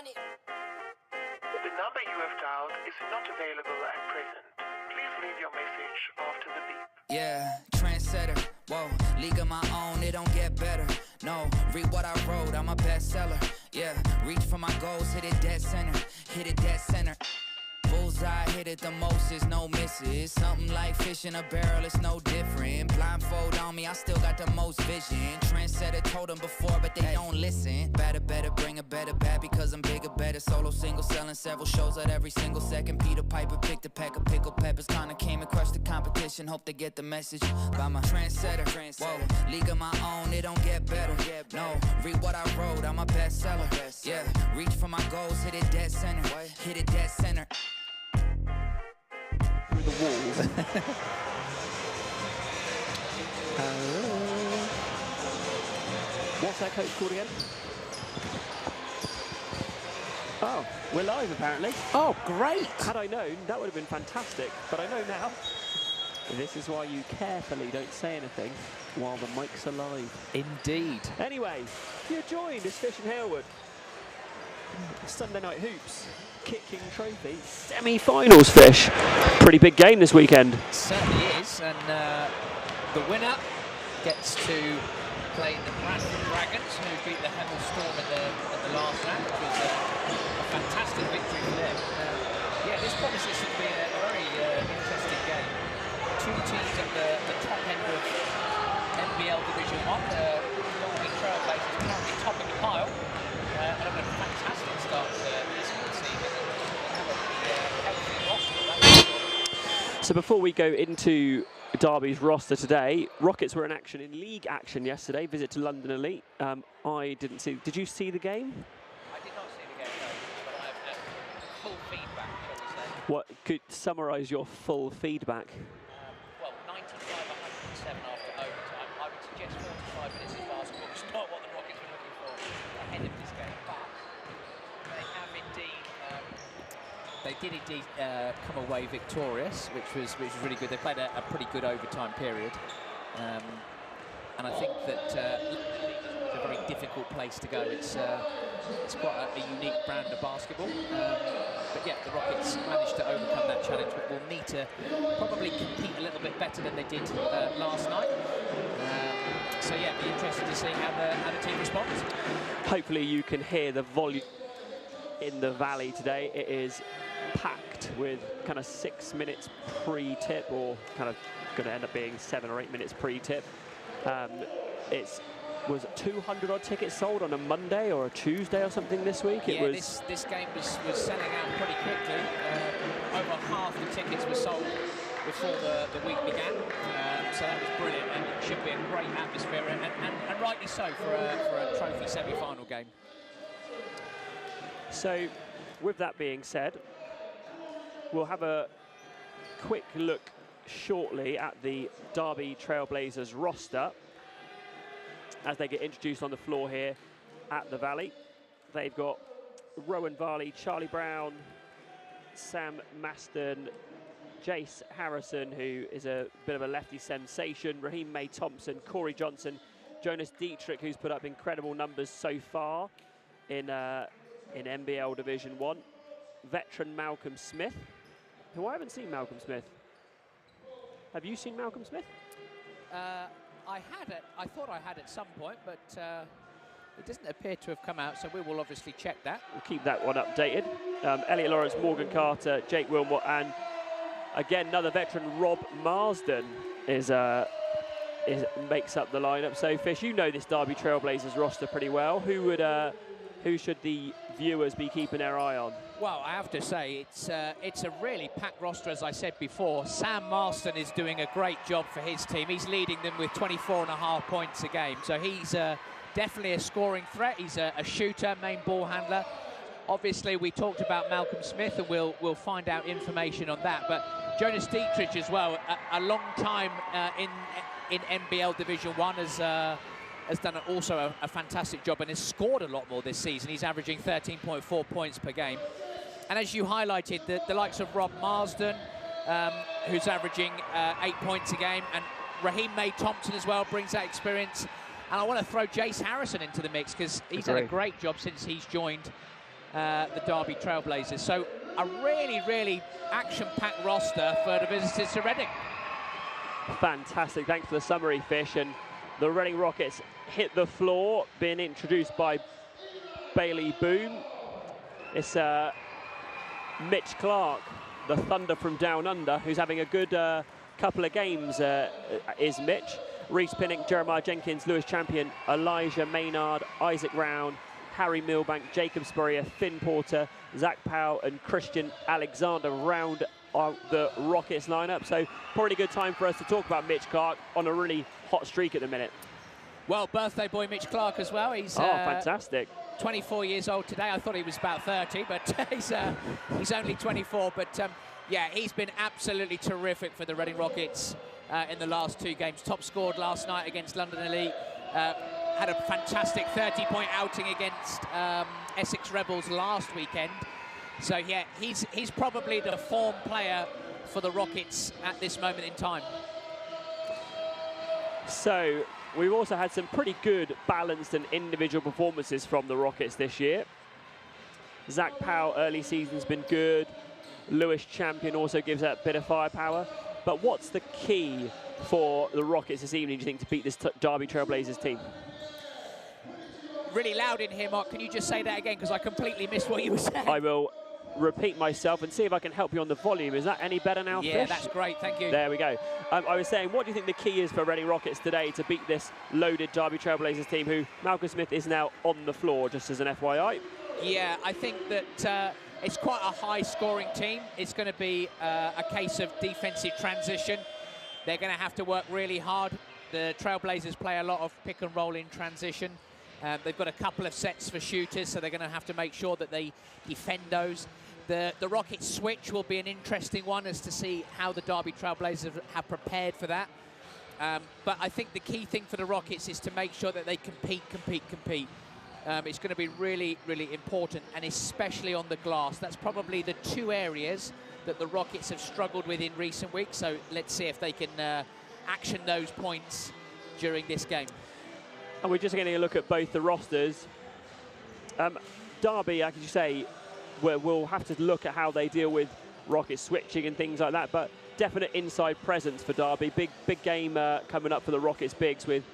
The number you have dialed is not available at present. Please leave your message after the beep. Yeah, trendsetter, whoa, league of my own, it don't get better. No, read what I wrote, I'm a bestseller. Yeah, reach for my goals, hit it dead center, hit it dead center. Bullseye, hit it the most, is no misses. Something like fish in a barrel, it's no different. Blindfold on me, I still got the most vision. Trendsetter told them before, but they don't listen. Better, bring a better bad because I'm bigger, better. Solo single, selling several shows at every single second. Peter Piper picked a pack of pickled peppers. Kinda came and crushed the competition, hope they get the message. By my trendsetter, whoa, league of my own, it don't get better. No, read what I wrote, I'm a bestseller. Yeah, reach for my goals, hit it dead center, hit it dead center. The walls. What's that coach called again? Oh, we're live apparently. Oh, great! Had I known, that would have been fantastic, but I know now. This is why you carefully don't say anything while the mics are live. Indeed. Anyway, you're joined as Fish and Halewood. Sunday Night Hoops. KitKing Trophy semi-finals, Fish. Pretty big game this weekend. Certainly is, and the winner gets to play the Bradford Dragons, who beat the Hemel Storm in the last round, which was a fantastic victory for them. Yeah, this promises to be a very interesting game. Two teams at the top end of NBL Division 1. Derby Trailblazers currently topping the pile, and have a fantastic start to this season. So before we go into Derby's roster today, Rockets were in action in league action yesterday. Visit to London Elite. I didn't see. Did you see the game? I did not see the game, no, but I have full feedback, shall we say. What could summarise your full feedback? Well, 95-107 after overtime. I would suggest 45 minutes of basketball is not what the Rockets were looking for ahead of this game, but they have indeed. They did indeed come away victorious, which was really good. They played a pretty good overtime period, and I think that it's a very difficult place to go. It's quite a unique brand of basketball, but yeah, the Rockets managed to overcome that challenge. But will need to probably compete a little bit better than they did last night. So yeah, be interested to see how the team responds. Hopefully you can hear the volume in the Valley today. It is packed with kind of 6 minutes pre-tip, or kind of going to end up being 7 or 8 minutes pre-tip. It was 200 odd tickets sold on a Monday or a Tuesday or something this week. Yeah, this game was selling out pretty quickly. Over half the tickets were sold before the week began, so that was brilliant, and it should be a great atmosphere, and rightly so for a trophy semi-final game. So, with that being said, we'll have a quick look shortly at the Derby Trailblazers roster as they get introduced on the floor here at the Valley. They've got Rowan Varley, Charlie Brown, Sam Maston, Jace Harrison, who is a bit of a lefty sensation, Raheem May Thompson, Corey Johnson, Jonas Dietrich, who's put up incredible numbers so far in NBL Division 1. Veteran Malcolm Smith, who I haven't seen Malcolm Smith. Have you seen Malcolm Smith? I thought I had at some point, but it doesn't appear to have come out, so we will obviously check that. We'll keep that one updated. Elliot Lawrence, Morgan Carter, Jake Wilmot, and again, another veteran, Rob Marsden, makes up the lineup. So, Fish, you know this Derby Trailblazers roster pretty well. Who should the viewers be keeping their eye on? Well, I have to say, it's a really packed roster, as I said before. Sam Marston is doing a great job for his team. He's leading them with 24.5 points a game. So he's definitely a scoring threat. He's a shooter, main ball handler. Obviously, we talked about Malcolm Smith, and we'll find out information on that. But Jonas Dietrich as well, a long time in NBL Division 1 has done also a fantastic job and has scored a lot more this season. He's averaging 13.4 points per game. And as you highlighted, the likes of Rob Marsden, who's averaging 8 points a game, and Raheem May Thompson as well brings that experience. And I want to throw Jace Harrison into the mix because he's done a great job since he's joined the Derby Trailblazers. So a really, really action-packed roster for the visitors to Reading. Fantastic. Thanks for the summary, Fish. And the Reading Rockets hit the floor, being introduced by Bailey Boom. It's Mitch Clark, the Thunder from Down Under, who's having a good couple of games, is Mitch. Reece Pinnock, Jeremiah Jenkins, Lewis Champion, Elijah Maynard, Isaac Round, Harry Milbank, Jacob Spurrier, Finn Porter, Zach Powell and Christian Alexander round the Rockets lineup. So probably a good time for us to talk about Mitch Clark on a really hot streak at the minute. Well, birthday boy Mitch Clark as well. He's fantastic. 24 years old today. I thought he was about 30, but he's only 24. But yeah, he's been absolutely terrific for the Reading Rockets in the last 2 games. Top scored last night against London Elite. Had a fantastic 30-point outing against Essex Rebels last weekend. So yeah, he's probably the form player for the Rockets at this moment in time. So we've also had some pretty good balanced and individual performances from the Rockets this year. Zach Powell, early season's been good. Lewis Champion also gives that bit of firepower. But what's the key for the Rockets this evening, do you think, to beat this Derby Trailblazers team? Really loud in here, Mark. Can you just say that again? Because I completely missed what you were saying. I will repeat myself and see if I can help you on the volume. Is that any better now, Yeah, Fish? that's great. Thank you. There we go. I was saying, what do you think the key is for Reading Rockets today to beat this loaded Derby Trailblazers team, who Malcolm Smith is now on the floor, just as an FYI? Yeah, I think that it's quite a high-scoring team. It's going to be a case of defensive transition. They're going to have to work really hard. The Trailblazers play a lot of pick and roll in transition. They've got a couple of sets for shooters, so they're going to have to make sure that they defend those. The Rockets switch will be an interesting one as to see how the Derby Trailblazers have prepared for that. But I think the key thing for the Rockets is to make sure that they compete. It's going to be really, really important, and especially on the glass. That's probably the 2 areas that the Rockets have struggled with in recent weeks. So let's see if they can action those points during this game. And we're just getting a look at both the rosters. Derby, like you say, we'll have to look at how they deal with Rockets switching and things like that, but definite inside presence for Derby. Big game coming up for the Rockets bigs with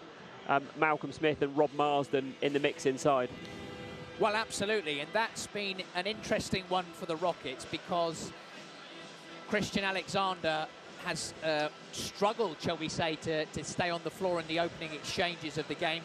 Malcolm Smith and Rob Marsden in the mix inside. Well, absolutely, and that's been an interesting one for the Rockets because Christian Alexander has struggled, shall we say, to stay on the floor in the opening exchanges of the game.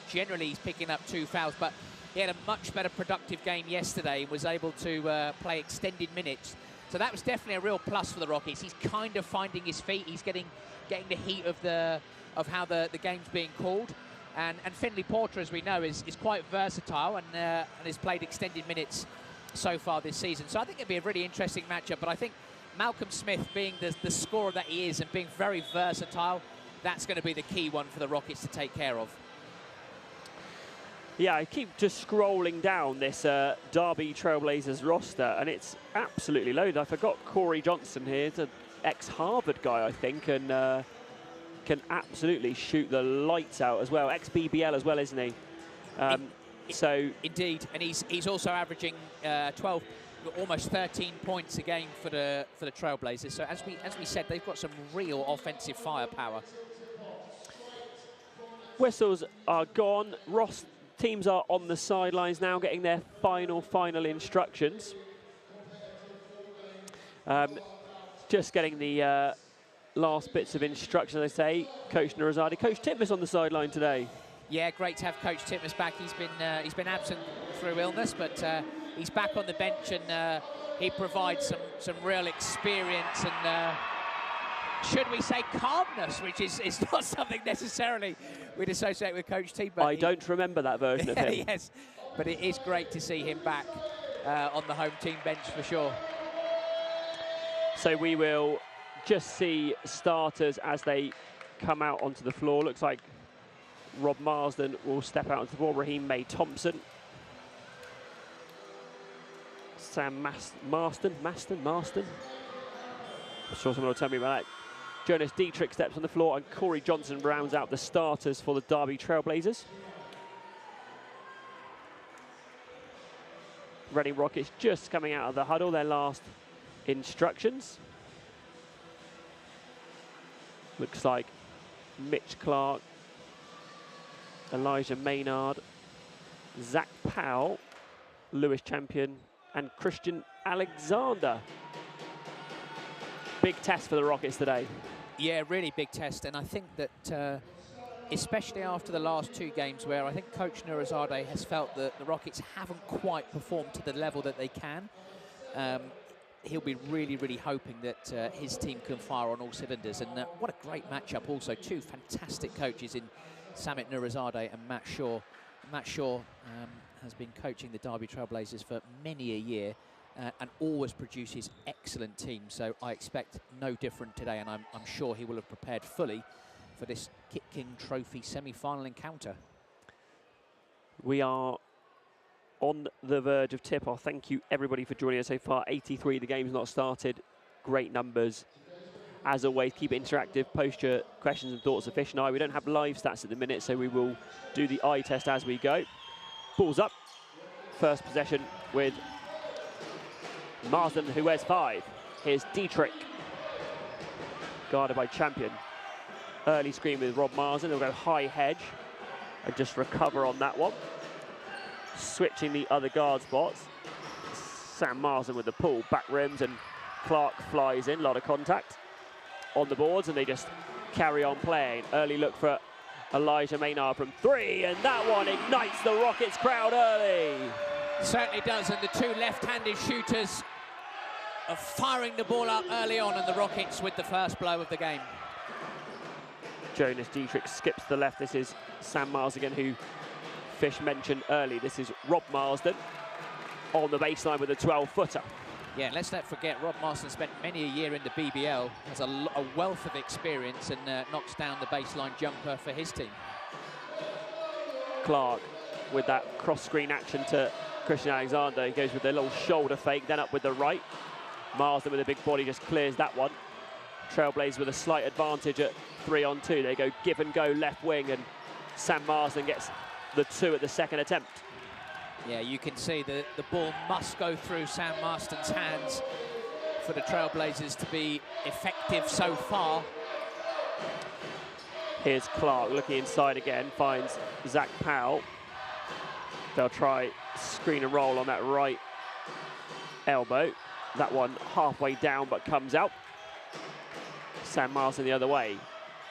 Generally, he's picking up 2 fouls, but he had a much better productive game yesterday and was able to play extended minutes. So that was definitely a real plus for the Rockets. He's kind of finding his feet. He's getting the heat of how the game's being called. And Finley Porter, as we know, is quite versatile and has played extended minutes so far this season. So I think it'll be a really interesting matchup. But I think Malcolm Smith, being the scorer that he is and being very versatile, that's going to be the key one for the Rockets to take care of. Yeah, I keep just scrolling down this Derby Trailblazers roster, and it's absolutely loaded. I forgot Corey Johnson here. It's an ex-Harvard guy, I think, and can absolutely shoot the lights out as well. Ex-BBL as well, isn't he? So indeed, and he's also averaging 12, almost 13 points a game for the Trailblazers. So as we said, they've got some real offensive firepower. Whistles are gone. Teams are on the sidelines now, getting their final instructions. Just getting the last bits of instruction, I say. Coach Nurazade. Coach Titmus on the sideline today. Yeah, great to have Coach Titmus back. He's been absent through illness, but he's back on the bench, and he provides some real experience and should we say calmness, which is not something necessarily we'd associate with Coach T. But I don't remember that version of him. Yes, but it is great to see him back on the home team bench for sure. So we will just see starters as they come out onto the floor. Looks like Rob Marsden will step out onto the floor. Raheem May Thompson. Sam Marston. I'm sure someone will tell me about that. Jonas Dietrich steps on the floor, and Corey Johnson rounds out the starters for the Derby Trailblazers. Reading Rockets just coming out of the huddle, their last instructions. Looks like Mitch Clark, Elijah Maynard, Zach Powell, Lewis Champion, and Christian Alexander. Big test for the Rockets today. Yeah, really big test, and I think that especially after the last 2 games where I think Coach Nurizadeh has felt that the Rockets haven't quite performed to the level that they can, he'll be really, really hoping that his team can fire on all cylinders. And what a great matchup also. 2 fantastic coaches in Samit Nurizadeh and Matt Shaw. Matt Shaw has been coaching the Derby Trailblazers for many a year and always produces excellent teams. So I expect no different today, and I'm sure he will have prepared fully for this KitKing Trophy semi-final encounter. We are on the verge of tip-off. Thank you, everybody, for joining us so far. 83, the game's not started. Great numbers. As always, keep it interactive. Post your questions and thoughts of Fish and I. We don't have live stats at the minute, so we will do the eye test as we go. Ball's up. First possession with Marsden, who wears 5. Here's Dietrich, guarded by Champion. Early screen with Rob Marsden. They'll go high hedge and just recover on that one. Switching the other guard spots. Sam Marsden with the pull, back rims, and Clark flies in. A lot of contact on the boards, and they just carry on playing. Early look for Elijah Maynard from 3, and that one ignites the Rockets crowd early. Certainly does, and the 2 left-handed shooters are firing the ball up early on, and the Rockets with the first blow of the game. Jonas Dietrich skips to the left. This is Sam Marsden again, who Fish mentioned early. This is Rob Marsden on the baseline with a 12-footer. Yeah, let's not forget, Rob Marsden spent many a year in the BBL, has a wealth of experience, and knocks down the baseline jumper for his team. Clark with that cross-screen action to Christian Alexander. He goes with a little shoulder fake, then up with the right. Marsden with a big body just clears that one. Trailblazers with a slight advantage at 3-on-2. They go give and go left wing, and Sam Marsden gets the 2 at the second attempt. Yeah, you can see the ball must go through Sam Marsden's hands for the Trailblazers to be effective so far. Here's Clark looking inside again, finds Zach Powell. They'll try screen and roll on that right elbow. That one halfway down but comes out. Sam Marsden the other way.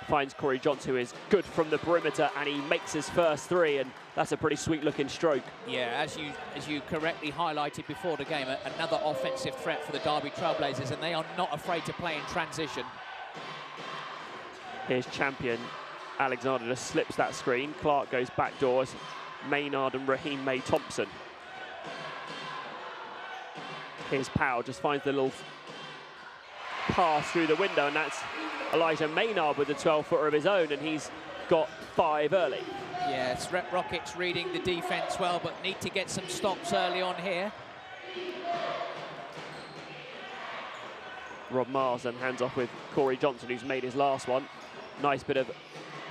Finds Corey Johnson, who is good from the perimeter, and he makes his first 3, and that's a pretty sweet-looking stroke. Yeah, as you correctly highlighted before the game, another offensive threat for the Derby Trailblazers, and they are not afraid to play in transition. Here's Champion. Alexander just slips that screen. Clark goes back doors. Maynard and Raheem May Thompson. Here's Powell, just finds the little pass through the window, and that's Elijah Maynard with the 12-footer of his own, and he's got 5 early. Yeah, it's Rockets reading the defense well, but need to get some stops early on here. Rob Marsden hands off with Corey Johnson, who's made his last one. Nice bit of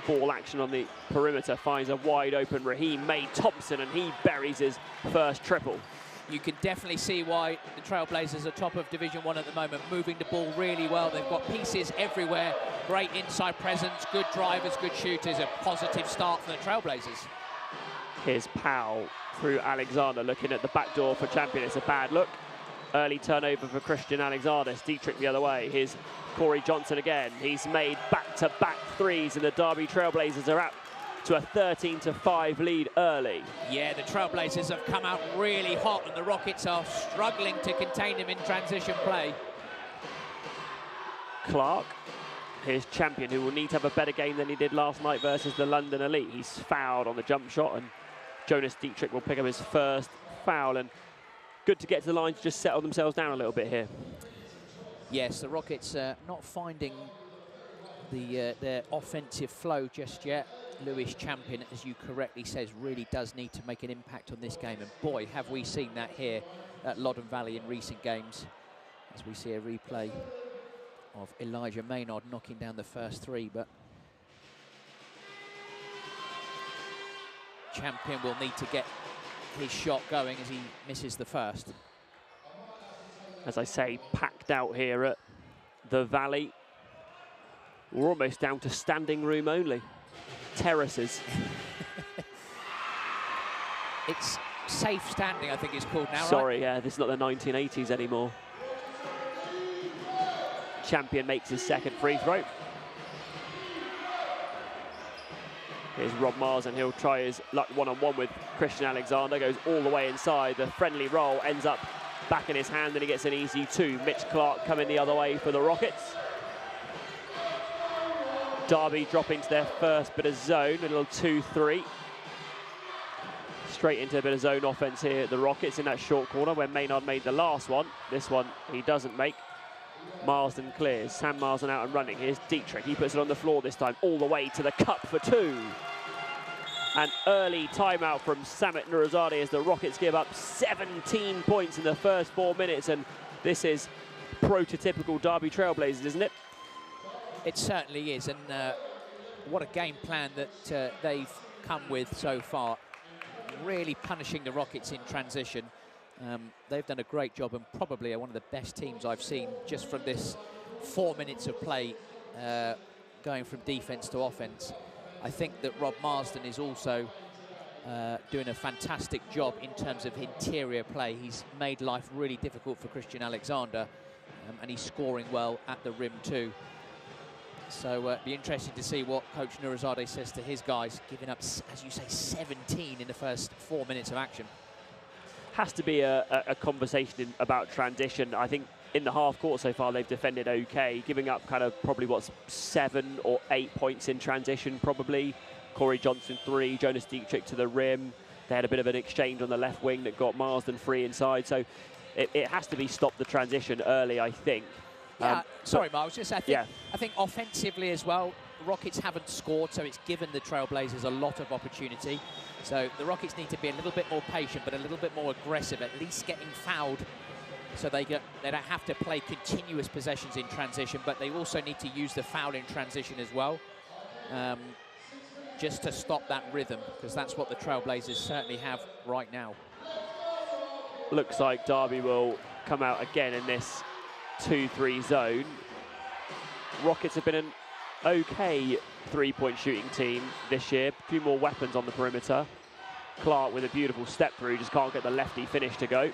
ball action on the perimeter, finds a wide open Raheem May Thompson, and he buries his first triple. You can definitely see why the Trailblazers are top of Division 1 at the moment, moving the ball really well. They've got pieces everywhere, great inside presence, good drivers, good shooters, a positive start for the Trailblazers. Here's Powell through Alexander, looking at the back door for Champion. It's a bad look. Early turnover for Christian Alexander. Dietrich the other way. Here's Corey Johnson again. He's made back-to-back 3s, and the Derby Trailblazers are out to a 13-5 lead early. Yeah, the Trailblazers have come out really hot, and the Rockets are struggling to contain them in transition play. Clark, here's Champion, who will need to have a better game than he did last night versus the London Elite. He's fouled on the jump shot, and Jonas Dietrich will pick up his first foul, and good to get to the line to just settle themselves down a little bit here. Yes, the Rockets not finding their offensive flow just yet. Lewis Champion, as you correctly says, really does need to make an impact on this game, and boy, have we seen that here at Loddon Valley in recent games, as we see a replay of Elijah Maynard knocking down the first 3, but Champion will need to get his shot going as he misses the first. As I say, packed out here at the Valley. We're almost down to standing room only. Terraces. It's safe standing, I think it's called now, Sorry, right? yeah, this is not the 1980s anymore. Champion makes his second free throw. Here's Rob Marsden, he'll try his luck one-on-one with Christian Alexander, goes all the way inside, the friendly roll ends up back in his hand and he gets an easy two. Mitch Clark coming the other way for the Rockets. Derby dropping to their first bit of zone, a little 2-3. Straight into a bit of zone offense here at the Rockets in that short corner where Maynard made the last one. This one he doesn't make. Marsden clears, Sam Marsden out and running. Here's Dietrich, he puts it on the floor this time, all the way to the cup for two. An early timeout from Samit Nurizadeh as the Rockets give up 17 points in the first 4 minutes, and this is prototypical Derby Trailblazers, isn't it? It certainly is, and what a game plan that they've come with so far. Really punishing the Rockets in transition. They've done a great job and probably are one of the best teams I've seen just from this 4 minutes of play going from defense to offense. I think that Rob Marsden is also doing a fantastic job in terms of interior play. He's made life really difficult for Christian Alexander and he's scoring well at the rim too. So it'll be interesting to see what Coach Nurizadeh says to his guys, giving up, as you say, 17 in the first 4 minutes of action. Has to be a conversation about transition. I think in the half court so far they've defended okay, giving up kind of probably what's 7 or 8 points in transition probably. Corey Johnson 3, Jonas Dietrich to the rim. They had a bit of an exchange on the left wing that got Marsden free inside. So it has to be stop the transition early, I think. Yeah, sorry, Mark, I was just I think offensively as well, the Rockets haven't scored, so it's given the Trailblazers a lot of opportunity. So the Rockets need to be a little bit more patient, but a little bit more aggressive, at least getting fouled so they don't have to play continuous possessions in transition, but they also need to use the foul in transition as well, just to stop that rhythm, because that's what the Trailblazers certainly have right now. Looks like Derby will come out again in this 2-3 zone. Rockets have been an okay three-point shooting team this year. A few more weapons on the perimeter. Clark with a beautiful step through, just can't get the lefty finish to go.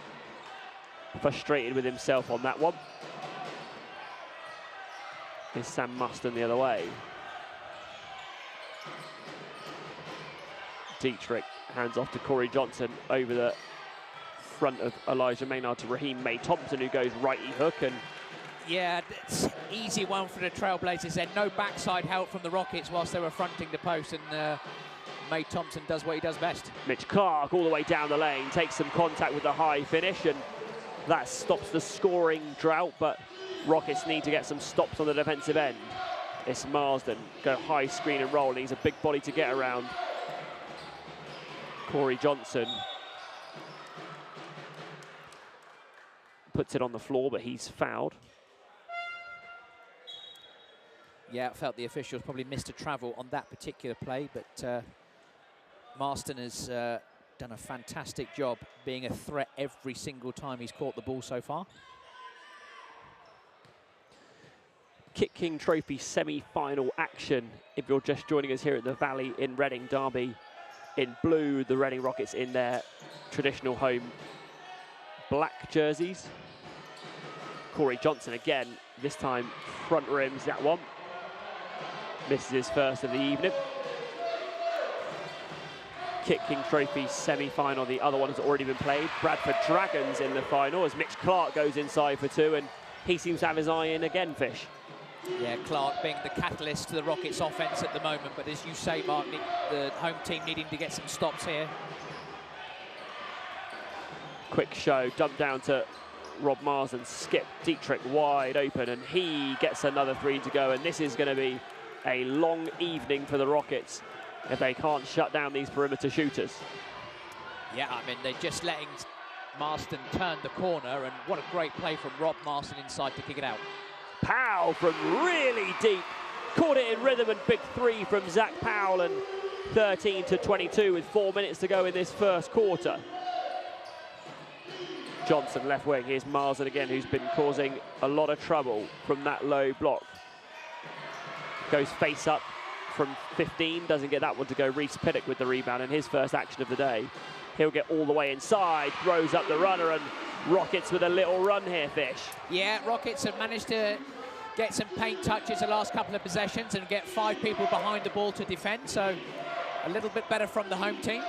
Frustrated with himself on that one. Here's Sam Marsden the other way. Dietrich hands off to Corey Johnson over the front of Elijah Maynard to Raheem May Thompson, who goes righty hook. And yeah, it's easy one for the Trailblazers then. No backside help from the Rockets whilst they were fronting the post, and May Thompson does what he does best. Mitch Clark all the way down the lane, takes some contact with the high finish, and that stops the scoring drought, but Rockets need to get some stops on the defensive end. It's Marsden, go high screen and roll, and he's a big body to get around. Corey Johnson puts it on the floor, but he's fouled. Yeah, I felt the officials probably missed a travel on that particular play, but Marsden has done a fantastic job being a threat every single time he's caught the ball so far. KitKing Trophy semi-final action. If you're just joining us here at the Valley in Reading, Derby in blue, the Reading Rockets in their traditional home black jerseys. Corey Johnson again, this time front rims that one. Misses his first of the evening. KitKing Trophy semi-final, the other one has already been played. Bradford Dragons in the final as Mitch Clark goes inside for two, and he seems to have his eye in again, Fish. Yeah, Clark being the catalyst to the Rockets' offense at the moment, but as you say, Mark, the home team needing to get some stops here. Quick show, dump down to Rob Marsden, skip Dietrich wide open, and he gets another three to go, and this is going to be a long evening for the Rockets if they can't shut down these perimeter shooters. Yeah, I mean, they're just letting Marsden turn the corner, and what a great play from Rob Marsden inside to kick it out. Powell from really deep, caught it in rhythm, and big three from Zach Powell, and 13-22 with 4 minutes to go in this first quarter. Johnson, left wing. Here's Marsden again, who's been causing a lot of trouble from that low block. Goes face up from 15, doesn't get that one to go. Reece Pinnock with the rebound and his first action of the day. He'll get all the way inside, throws up the runner, and Rockets with a little run here, Fish. Yeah, Rockets have managed to get some paint touches the last couple of possessions and get 5 people behind the ball to defend, so a little bit better from the home team.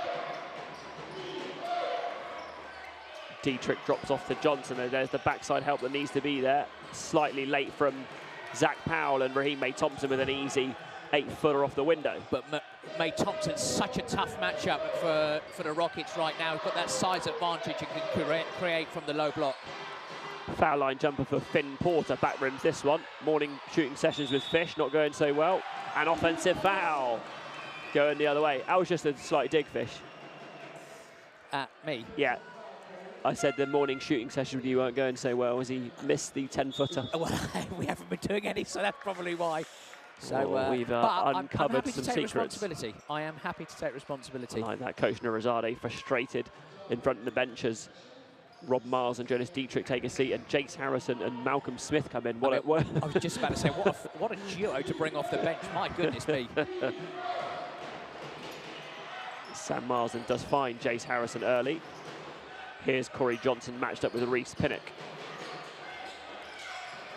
Dietrich drops off to Johnson. There's the backside help that needs to be there. Slightly late from Zach Powell, and Raheem May-Thompson with an easy 8-footer off the window. But May-Thompson's such a tough matchup for the Rockets right now. He's got that size advantage he can create from the low block. Foul line jumper for Finn Porter, back rims this one. Morning shooting sessions with Fish, not going so well. An offensive foul going the other way. That was just a slight dig, Fish. At me? Yeah. I said the morning shooting session with you weren't going so well as he missed the 10-footer. Well, we haven't been doing any, so that's probably why. So we've uncovered some secrets. I am happy to take responsibility. I like that. Coach Nurizadeh frustrated in front of the benches. Rob Mars and Jonas Dietrich take a seat, and Jace Harrison and Malcolm Smith come in. I was just about to say, what a duo to bring off the bench. My goodness me. Sam Marsden does find Jace Harrison early. Here's Corey Johnson matched up with Reece Pinnock.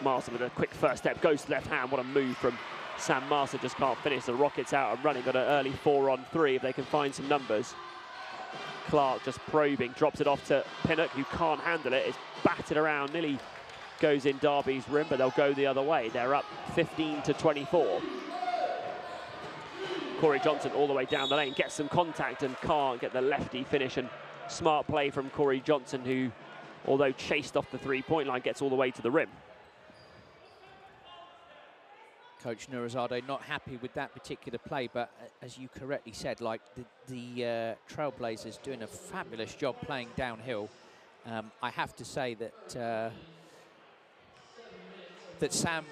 Marsden with a quick first step, goes to left hand. What a move from Sam Marsden, just can't finish. The Rockets out and running, got an early 4-on-3 if they can find some numbers. Clark just probing, drops it off to Pinnock, who can't handle it. It's battered around, nearly goes in Derby's rim, but they'll go the other way. They're up 15-24. Corey Johnson all the way down the lane, gets some contact and can't get the lefty finish. And smart play from Corey Johnson, who, although chased off the three-point line, gets all the way to the rim. Coach Nurizadeh not happy with that particular play, but as you correctly said, like the Trailblazers doing a fabulous job playing downhill. I have to say that that Sam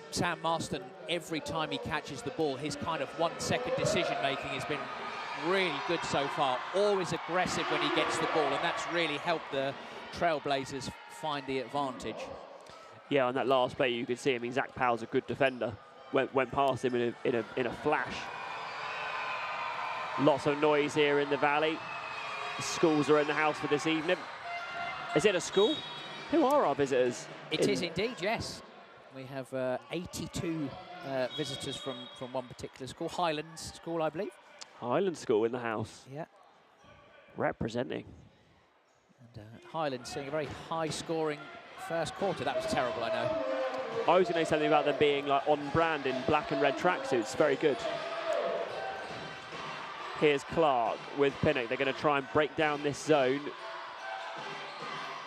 Marsden, every time he catches the ball, his kind of 1-second decision making has been really good so far. Always aggressive when he gets the ball, and that's really helped the Trailblazers find the advantage. Yeah, on that last play you could see, I mean, Zach Powell's a good defender. Went past him in a flash. Lots of noise here in the Valley. Schools are in the house for this evening. Is it a school? Who are our visitors? It is indeed, yes. We have 82 visitors from one particular school, Highlands School, I believe. Highland School in the house. Yeah. Representing. And Highlands seeing a very high-scoring first quarter. That was terrible, I know. I was going to say something about them being like on brand in black and red tracksuits. Very good. Here's Clark with Pinnock. They're going to try and break down this zone.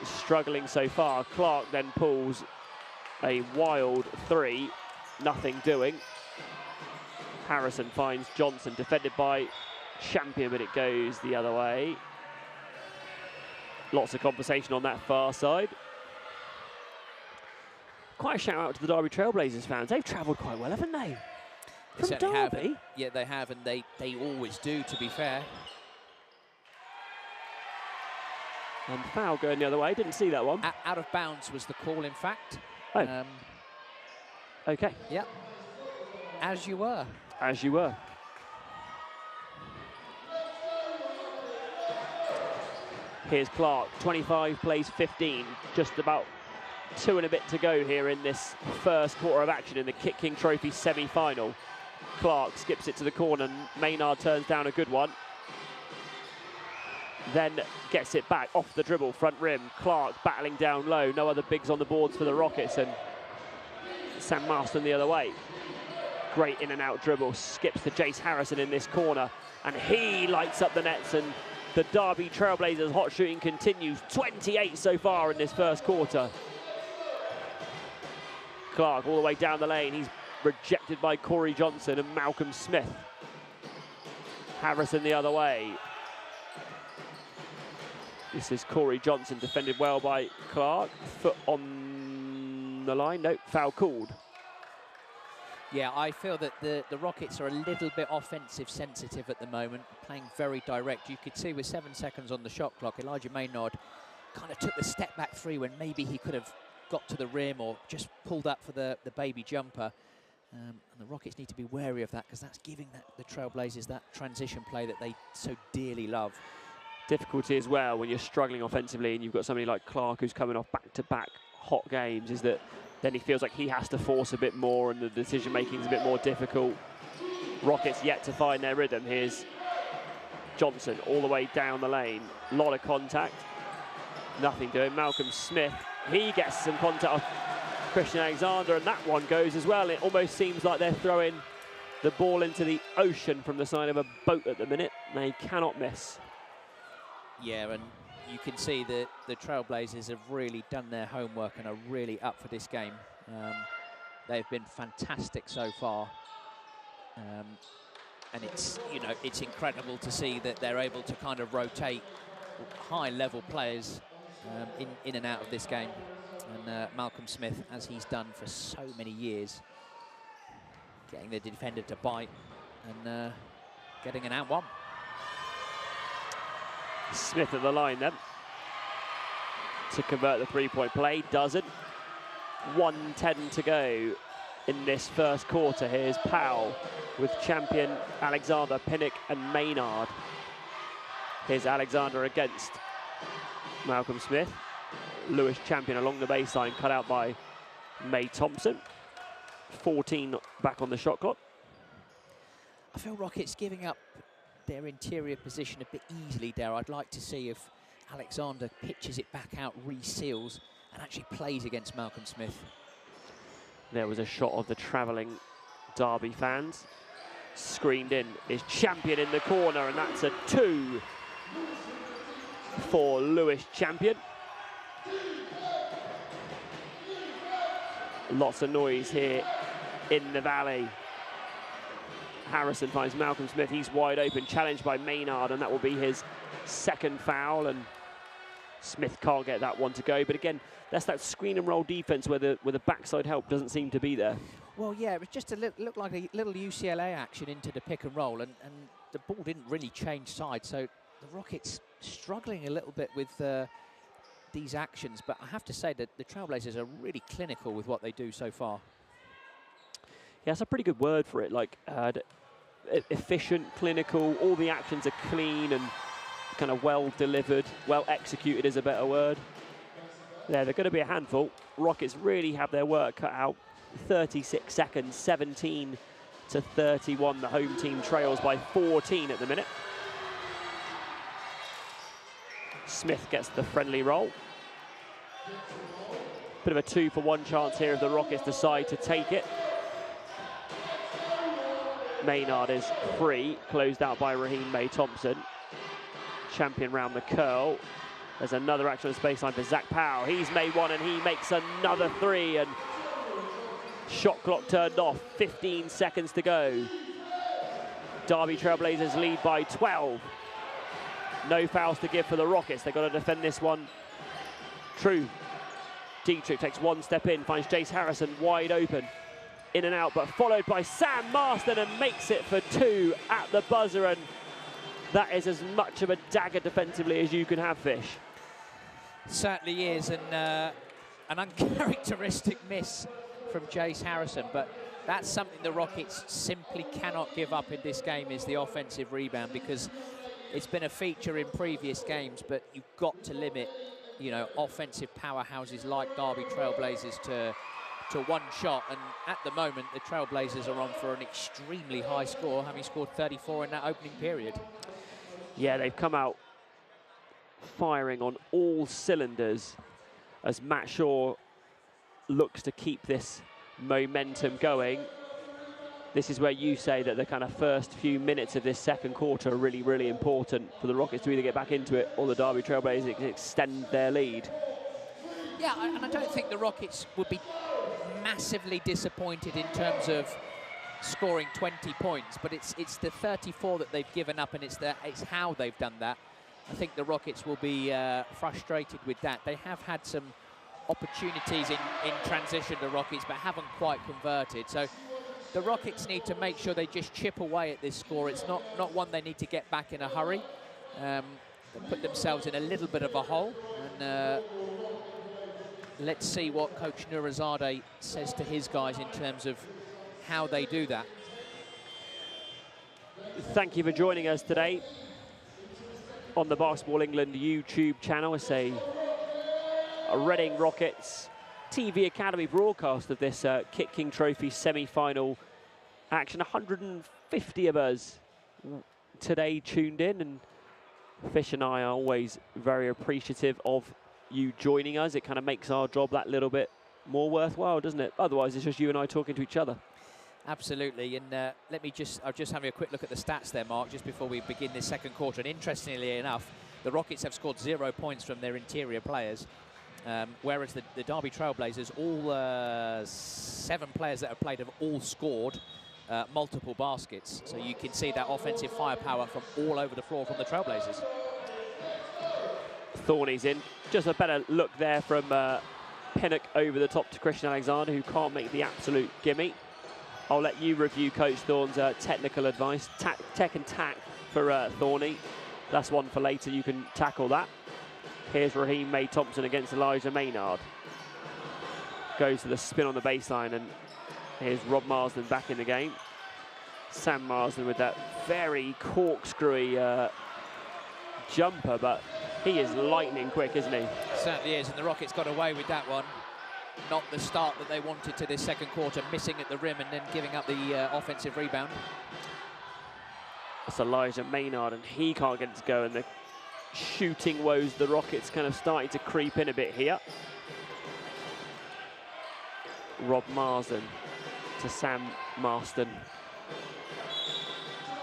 Struggling so far. Clark then pulls a wild 3. Nothing doing. Harrison finds Johnson, defended by Champion, but it goes the other way. Lots of conversation on that far side. Quite a shout out to the Derby Trailblazers fans. They've travelled quite well, haven't they? From Derby. Yeah, they have, and they always do, to be fair. And foul going the other way. Didn't see that one. Out of bounds was the call, in fact. Oh. Okay. Yep. As you were. As you were. Here's Clark. 25 plays 15. Just about 2 and a bit to go here in this first quarter of action in the KitKing Trophy semi-final. Clark skips it to the corner. Maynard turns down a good one. Then gets it back off the dribble, front rim. Clark battling down low. No other bigs on the boards for the Rockets, and Sam Marsden the other way. Great in and out dribble. Skips to Jace Harrison in this corner, and he lights up the nets, and the Derby Trailblazers hot shooting continues. 28 so far in this first quarter. Clark all the way down the lane. He's rejected by Corey Johnson and Malcolm Smith. Harrison the other way. This is Corey Johnson, defended well by Clark. Foot on the line. Nope, foul called. Yeah, I feel that the Rockets are a little bit offensive sensitive at the moment, playing very direct. You could see with 7 seconds on the shot clock, Elijah Maynard kind of took the step back three when maybe he could have got to the rim or just pulled up for the baby jumper. And the Rockets need to be wary of that, because that's giving the Trailblazers that transition play that they so dearly love. Difficulty as well when you're struggling offensively and you've got somebody like Clark who's coming off back-to-back hot games, is that then he feels like he has to force a bit more and the decision making is a bit more difficult. Rockets yet to find their rhythm. Here's Johnson all the way down the lane. A lot of contact. Nothing doing. Malcolm Smith, he gets some contact off Christian Alexander, and that one goes as well. It almost seems like they're throwing the ball into the ocean from the side of a boat at the minute. They cannot miss. Yeah, and you can see that the Trailblazers have really done their homework and are really up for this game. They've been fantastic so far. And it's, you know, it's incredible to see that they're able to kind of rotate high-level players in and out of this game. And Malcolm Smith, as he's done for so many years, getting the defender to bite and getting an and one. Smith at the line then to convert the three-point play. Doesn't. 1:10 to go in this first quarter. Here's Powell with champion Alexander, Pinnock and Maynard. Here's Alexander against Malcolm Smith. Lewis champion along the baseline, cut out by May Thompson. 14 back on the shot clock. I feel Rockets giving up their interior position a bit easily there. I'd like to see if Alexander pitches it back out, reseals, and actually plays against Malcolm Smith. There was a shot of the travelling Derby fans. Screened in is champion in the corner, and that's a 2 for Lewis champion. Lots of noise here in the Valley. Harrison finds Malcolm Smith. He's wide open, challenged by Maynard, and that will be his second foul. And Smith can't get that one to go. But again, that's that screen and roll defense where the backside help doesn't seem to be there. Well, yeah, it was just looked like a little UCLA action into the pick and roll, and the ball didn't really change sides. So the Rockets struggling a little bit with these actions, but I have to say that the Trailblazers are really clinical with what they do so far. Yeah, that's a pretty good word for it. Like efficient, clinical. All the actions are clean and kind of well delivered, well executed is a better word. Yeah, they're going to be a handful. Rockets really have their work cut out. 36 seconds, 17 to 31. The home team trails by 14 at the minute. Smith gets the friendly roll. Bit of a 2-for-1 chance here if the Rockets decide to take it. Maynard is free, closed out by Raheem May Thompson. Champion round the curl. There's another action on the baseline for Zach Powell. He's made one and he makes another 3, and shot clock turned off, 15 seconds to go. Derby Trailblazers lead by 12. No fouls to give for the Rockets. They've got to defend this one. True. Dietrich takes one step in, finds Jace Harrison wide open. In and out, but followed by Sam Marston, and makes it for 2 at the buzzer. And that is as much of a dagger defensively as you can have, Fish. Certainly is, and an uncharacteristic miss from Jace Harrison, but that's something the Rockets simply cannot give up in this game, is the offensive rebound, because it's been a feature in previous games, but you've got to limit, you know, offensive powerhouses like Derby Trailblazers to one shot. And at the moment, the Trailblazers are on for an extremely high score, having scored 34 in that opening period. Yeah, they've come out firing on all cylinders as Matt Shaw looks to keep this momentum going. This is where you say that the kind of first few minutes of this second quarter are really, really important for the Rockets to either get back into it or the Derby Trailblazers extend their lead. Yeah, and I don't think the Rockets would be massively disappointed in terms of scoring 20 points, but it's the 34 that they've given up, and it's how they've done that. I think the Rockets will be frustrated with that. They have had some opportunities in transition, the Rockets, but haven't quite converted. So the Rockets need to make sure they just chip away at this score. It's not one they need to get back in a hurry. They put themselves in a little bit of a hole, And let's see what Coach Nurizadeh says to his guys in terms of how they do that. Thank you for joining us today on the Basketball England YouTube channel. It's a Reading Rockets TV Academy broadcast of this KitKing Trophy semi-final action. 150 of us today tuned in, and Fish and I are always very appreciative of you joining us. It kind of makes our job that little bit more worthwhile, doesn't it? Otherwise, it's just you and I talking to each other. Absolutely, and I'll just have a quick look at the stats there, Mark, just before we begin this second quarter. And interestingly enough, the Rockets have scored 0 points from their interior players, whereas the Derby Trailblazers, all 7 players that have played have all scored multiple baskets. So you can see that offensive firepower from all over the floor from the Trailblazers. Thorny's in. Just a better look there from Pinnock over the top to Christian Alexander, who can't make the absolute gimme. I'll let you review Coach Thorne's technical advice. Tech and tack for Thorny. That's one for later. You can tackle that. Here's Raheem May-Thompson against Elijah Maynard. Goes to the spin on the baseline, and here's Rob Marsden back in the game. Sam Marsden with that very corkscrewy jumper, but he is lightning quick, isn't he? Certainly is, and the Rockets got away with that one. Not the start that they wanted to this second quarter, missing at the rim and then giving up the offensive rebound. It's Elijah Maynard, and he can't get it to go, and the shooting woes the Rockets kind of starting to creep in a bit here. Rob Marsden to Sam Marsden.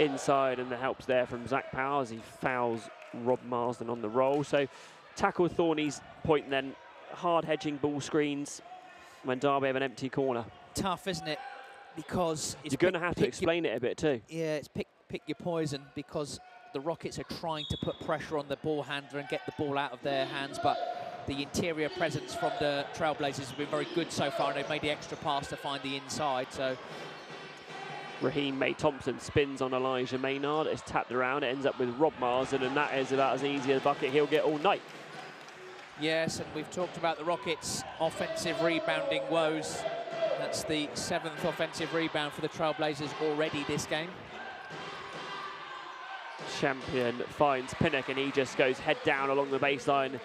Inside, and the help's there from Zach Powers. He fouls Rob Marsden on the roll. So tackle Thorny's point then. Hard hedging ball screens when Derby have an empty corner. Tough, isn't it? Because it's you're going to have to explain it a bit too. Yeah, it's pick your poison, because the Rockets are trying to put pressure on the ball handler and get the ball out of their hands, but the interior presence from the Trailblazers has been very good so far, and they've made the extra pass to find the inside. So Raheem May-Thompson spins on Elijah Maynard. It's tapped around. It ends up with Rob Marsden, and that is about as easy a bucket he'll get all night. Yes, and we've talked about the Rockets' offensive rebounding woes. That's the 7th offensive rebound for the Trailblazers already this game. Champion finds Pinnock, and he just goes head down along the baseline,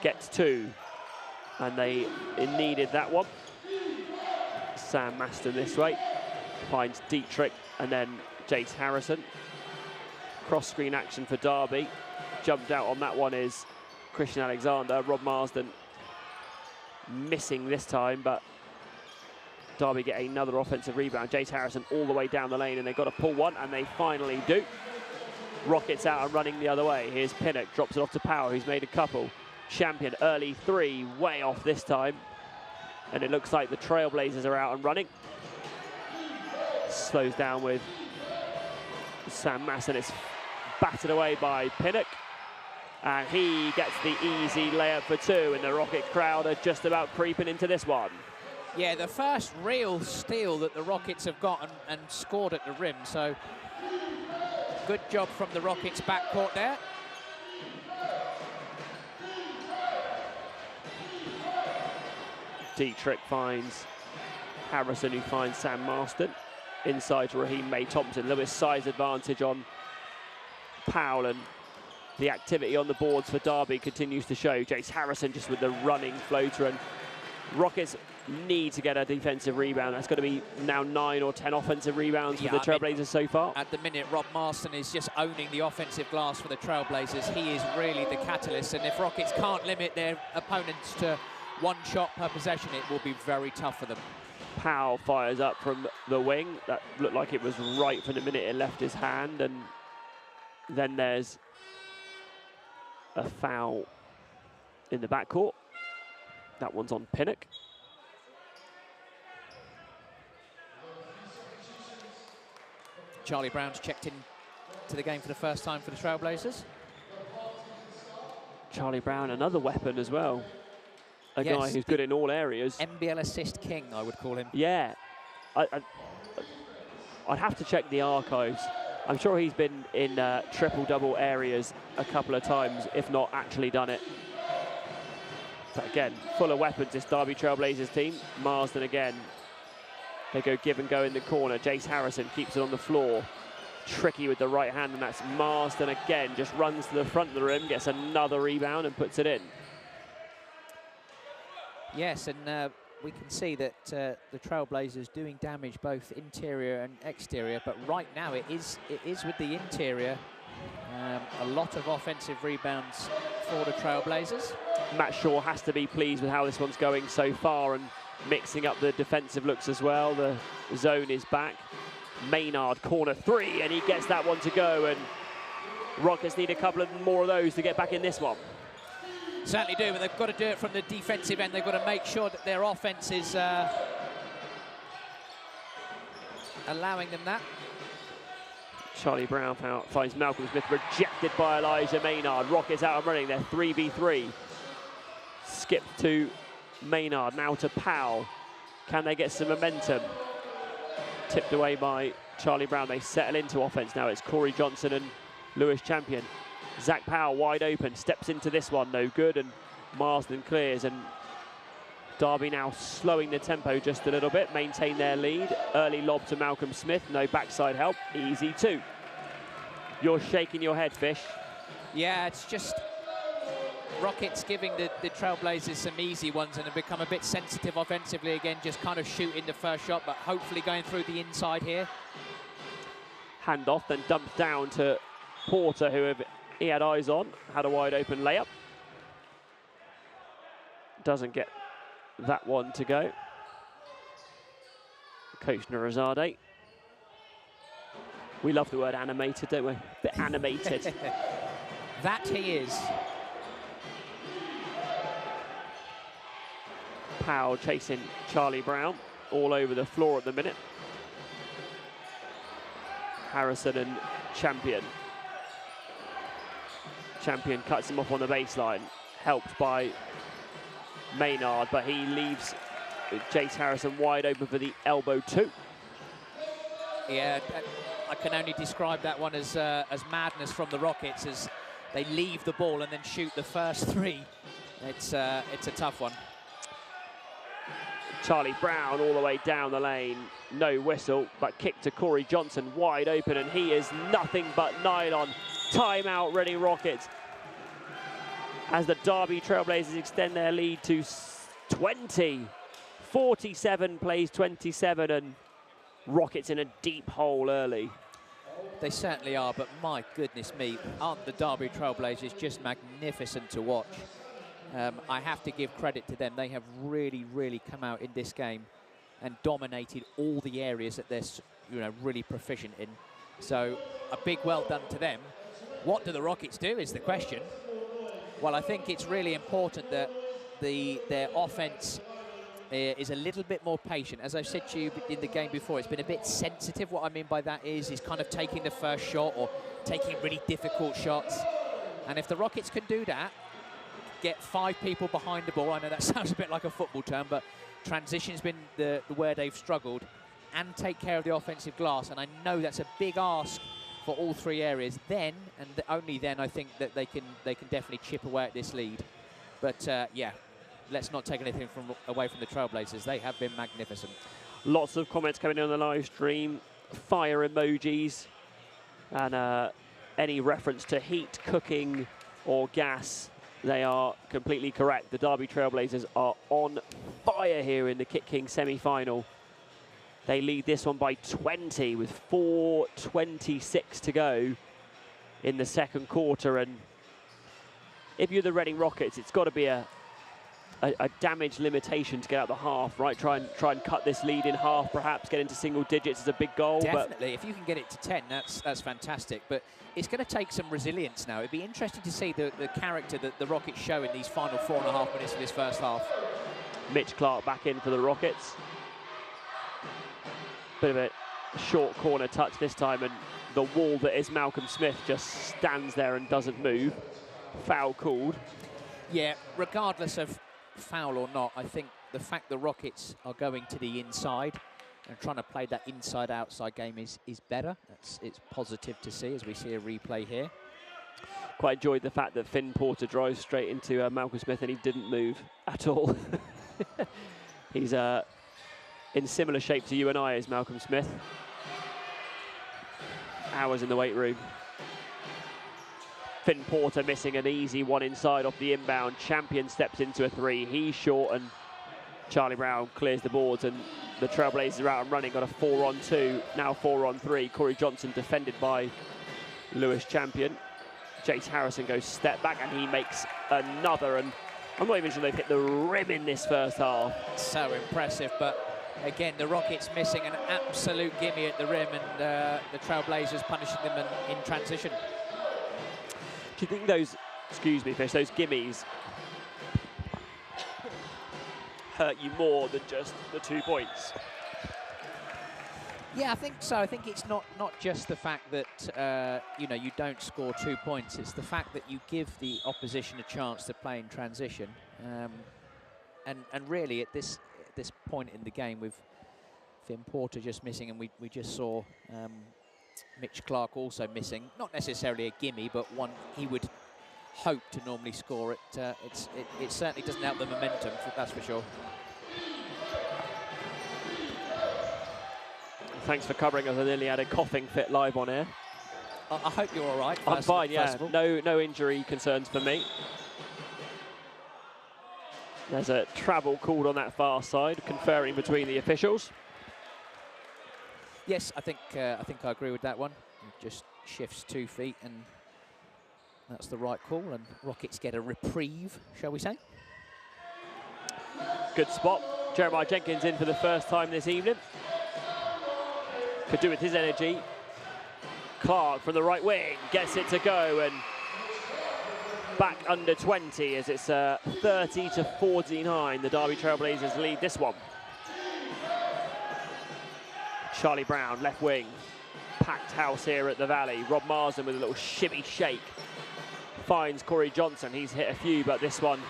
gets 2. And they needed that one. Sam Marsden this way. Finds Dietrich, and then Jace Harrison. Cross-screen action for Derby. Jumped out on that one is Christian Alexander. Rob Marsden missing this time, but Derby get another offensive rebound. Jace Harrison all the way down the lane, and they've got to pull one, and they finally do. Rockets out and running the other way. Here's Pinnock, drops it off to Power, who's made a couple. Champion, early 3, way off this time. And it looks like the Trailblazers are out and running. Slows down with Sam Marsden. It's battered away by Pinnock. And he gets the easy layup for 2, and the Rocket crowd are just about creeping into this one. Yeah, the first real steal that the Rockets have got and scored at the rim. So good job from the Rockets backcourt there. Dietrich finds Harrison, who finds Sam Marsden. Inside to Raheem May-Thompson. A little bit size advantage on Powell, and the activity on the boards for Derby continues to show. Jace Harrison just with the running floater, and Rockets need to get a defensive rebound. That's going to be now 9 or 10 offensive rebounds for the Trailblazers so far. At the minute, Rob Marsden is just owning the offensive glass for the Trailblazers. He is really the catalyst, and if Rockets can't limit their opponents to 1 shot per possession, it will be very tough for them. Powell fires up from the wing. That looked like it was right from the minute it left his hand, and then there's a foul in the backcourt. That one's on Pinnock. Charlie Brown's checked in to the game for the first time for the Trailblazers. Charlie Brown, another weapon as well. A guy who's good in all areas. NBL assist king, I would call him. Yeah. I'd have to check the archives. I'm sure he's been in triple-double areas a couple of times, if not actually done it. But again, full of weapons, this Derby Trailblazers team. Marsden again. They go give and go in the corner. Jace Harrison keeps it on the floor. Tricky with the right hand, and that's Marsden again. Just runs to the front of the rim, gets another rebound and puts it in. Yes, and we can see that the Trailblazers doing damage both interior and exterior, but right now it is with the interior. A lot of offensive rebounds for the Trailblazers. Matt Shaw has to be pleased with how this one's going so far and mixing up the defensive looks as well. The zone is back. Maynard, corner three, and he gets that one to go, and Rockets need a couple of more of those to get back in this one. Certainly do, but they've got to do it from the defensive end. They've got to make sure that their offense is allowing them that. Charlie Brown finds Malcolm Smith rejected by Elijah Maynard. Rockets out and running, they're 3v3. Skip to Maynard, now to Powell. Can they get some momentum? Tipped away by Charlie Brown. They settle into offense now. It's Corey Johnson and Lewis Champion. Zach Powell wide open, steps into this one, no good, and Marsden clears, and Derby now slowing the tempo just a little bit, maintain their lead. Early lob to Malcolm Smith, no backside help, easy two. You're shaking your head, Fish. Yeah, it's just Rockets giving the Trailblazers some easy ones and have become a bit sensitive offensively again, just kind of shooting the first shot, but hopefully going through the inside here. Handoff, then dumped down to Porter, who he had eyes on, had a wide open layup. Doesn't get that one to go. Coach Nurizadeh. We love the word animated, don't we? A bit animated. That he is. Powell chasing Charlie Brown all over the floor at the minute. Harrison and Champion. Champion cuts him off on the baseline, helped by Maynard, but he leaves Jace Harrison wide open for the elbow two. Yeah, I can only describe that one as madness from the Rockets as they leave the ball and then shoot the first three. It's a tough one. Charlie Brown all the way down the lane, no whistle, but kick to Corey Johnson wide open, and he is nothing but nylon. Timeout ready Rockets as the Derby Trailblazers extend their lead to 20. 47 plays 27, and Rockets in a deep hole early. They certainly are, but my goodness me, aren't the Derby Trailblazers just magnificent to watch? I have to give credit to them. They have really, really come out in this game and dominated all the areas that they're really proficient in. So a big well done to them. What do the Rockets do is the question. Well, I think it's really important that their offense is a little bit more patient. As I've said to you in the game before, it's been a bit sensitive. What I mean by that is kind of taking the first shot or taking really difficult shots. And if the Rockets can do that, get 5 people behind the ball, I know that sounds a bit like a football term, but transition's been where they've struggled, and take care of the offensive glass. And I know that's a big ask for all 3 areas. Then, and only then, I think that they can definitely chip away at this lead. But yeah, let's not take anything away from the Trailblazers. They have been magnificent. Lots of comments coming in on the live stream, fire emojis, and any reference to heat, cooking, or gas. They are completely correct. The Derby Trailblazers are on fire here in the KitKing semi-final. They lead this one by 20 with 4:26 to go in the second quarter. And if you're the Reading Rockets, it's got to be a damage limitation to get out the half, right? Try and cut this lead in half, perhaps get into single digits is a big goal. Definitely, if you can get it to 10, that's fantastic. But it's going to take some resilience now. It'd be interesting to see the character that the Rockets show in these final 4.5 minutes of this first half. Mitch Clark back in for the Rockets. Bit of a short corner touch this time, and the wall that is Malcolm Smith just stands there and doesn't move. Foul called. Yeah, regardless of foul or not, I think the fact the Rockets are going to the inside and trying to play that inside-outside game is better. It's positive to see as we see a replay here. Quite enjoyed the fact that Finn Porter drives straight into Malcolm Smith and he didn't move at all. He's in similar shape to you and I as Malcolm Smith. Hours in the weight room. Finn Porter missing an easy one inside off the inbound. Champion steps into a three. He's short and Charlie Brown clears the boards and the Trailblazers are out and running. Got a 4-on-2, now 4-on-3. Corey Johnson defended by Lewis Champion. Jace Harrison goes step back and he makes another. And I'm not even sure they've hit the rim in this first half. So impressive, but again, the Rockets missing an absolute gimme at the rim and the Trailblazers punishing them in transition. Do you think those, excuse me, Fish, those gimmies hurt you more than just the 2 points? Yeah, I think so. I think it's not just the fact that you know, you don't score 2 points. It's the fact that you give the opposition a chance to play in transition. And really, at this point in the game, with Finn Porter just missing, and we just saw Mitch Clark also missing. Not necessarily a gimme, but one he would hope to normally score. It certainly doesn't help the momentum, that's for sure. Thanks for covering us. I nearly had a coughing fit live on air. I hope you're all right. I'm fine, yeah. No injury concerns for me. There's a travel called on that far side, conferring between the officials. Yes, I think I agree with that one. It just shifts 2 feet, and that's the right call. And Rockets get a reprieve, shall we say? Good spot. Jeremiah Jenkins in for the first time this evening. Could do with his energy. Clark from the right wing gets it to go, and back under 20 as it's 30-49. The Derby Trailblazers lead this one. Charlie Brown, left wing. Packed house here at the Valley. Rob Marsden with a little shimmy shake. Finds Corey Johnson. He's hit a few, but this one,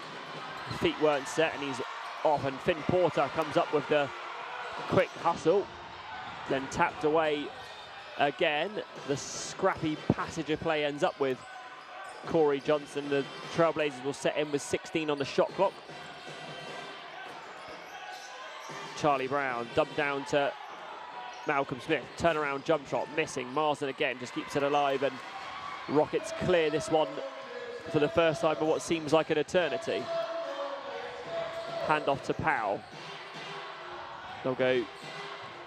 feet weren't set and he's off. And Finn Porter comes up with the quick hustle. Then tapped away again. The scrappy passage of play ends up with Corey Johnson. The Trailblazers will set in with 16 on the shot clock. Charlie Brown dumped down to Malcolm Smith. Turnaround jump shot missing. Marsden again just keeps it alive, and Rockets clear this one for the first time in what seems like an eternity. Hand off to Powell. They'll go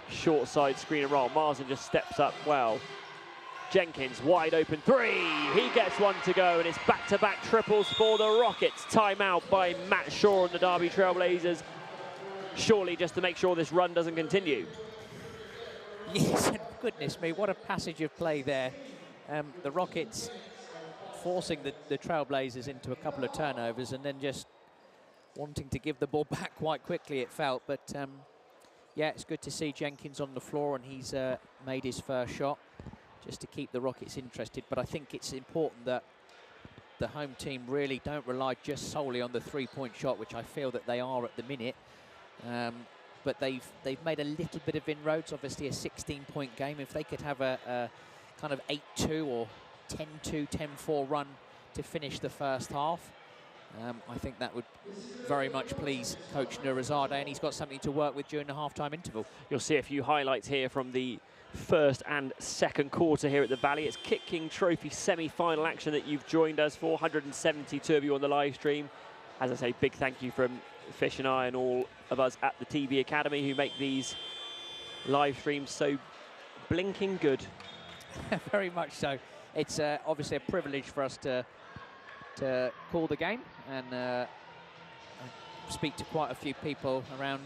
short side screen and roll. Marsden just steps up well. Jenkins, wide open three. He gets one to go, and it's back-to-back triples for the Rockets. Timeout by Matt Shaw and the Derby Trailblazers. Surely just to make sure this run doesn't continue. Yes, and goodness me, what a passage of play there. The Rockets forcing the Trailblazers into a couple of turnovers and then just wanting to give the ball back quite quickly, it felt. But yeah, it's good to see Jenkins on the floor, and he's made his first shot just to keep the Rockets interested. But I think it's important that the home team really don't rely just solely on the three-point shot, which I feel that they are at the minute. But they've made a little bit of inroads. Obviously, a 16-point game. If they could have a kind of 8-2 or 10-2, 10-4 run to finish the first half, I think that would very much please Coach Nurizadeh, and he's got something to work with during the halftime interval. You'll see a few highlights here from the first and second quarter here at the Valley. It's KitKing Trophy semi-final action that you've joined us for. 172 of you on the live stream. As I say, big thank you from Fish and I and all of us at the TV Academy who make these live streams so blinking good. Very much so. It's obviously a privilege for us to call the game and speak to quite a few people around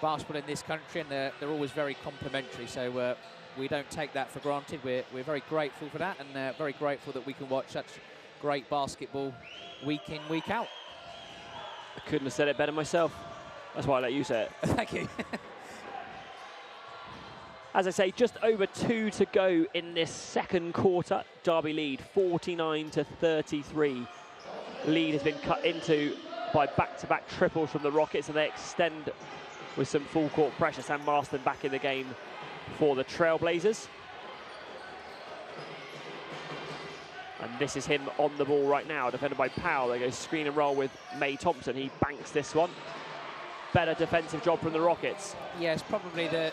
basketball in this country, and they're always very complimentary, so we don't take that for granted. We're very grateful for that, and very grateful that we can watch such great basketball week in, week out. I couldn't have said it better myself. That's why I let you say it. Thank you. As I say, just over 2 to go in this second quarter. Derby lead 49-33. Lead has been cut into by back-to-back triples from the Rockets, and they extend with some full court pressure. Sam Marsden back in the game for the Trailblazers. And this is him on the ball right now, defended by Powell. They go screen and roll with May Thompson. He banks this one. Better defensive job from the Rockets. Yes, probably the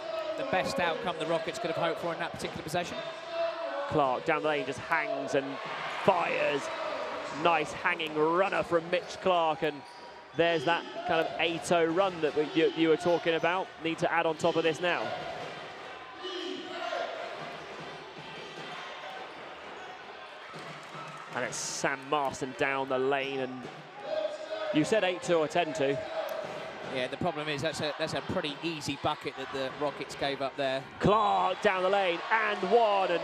best outcome the Rockets could have hoped for in that particular possession. Clark down the lane just hangs and fires. Nice hanging runner from Mitch Clark, and there's that kind of 8-0 run that you were talking about. Need to add on top of this now. And it's Sam Marston down the lane, and you said 8-2 or 10-2. Yeah, the problem is that's a pretty easy bucket that the Rockets gave up there. Clark down the lane and one, and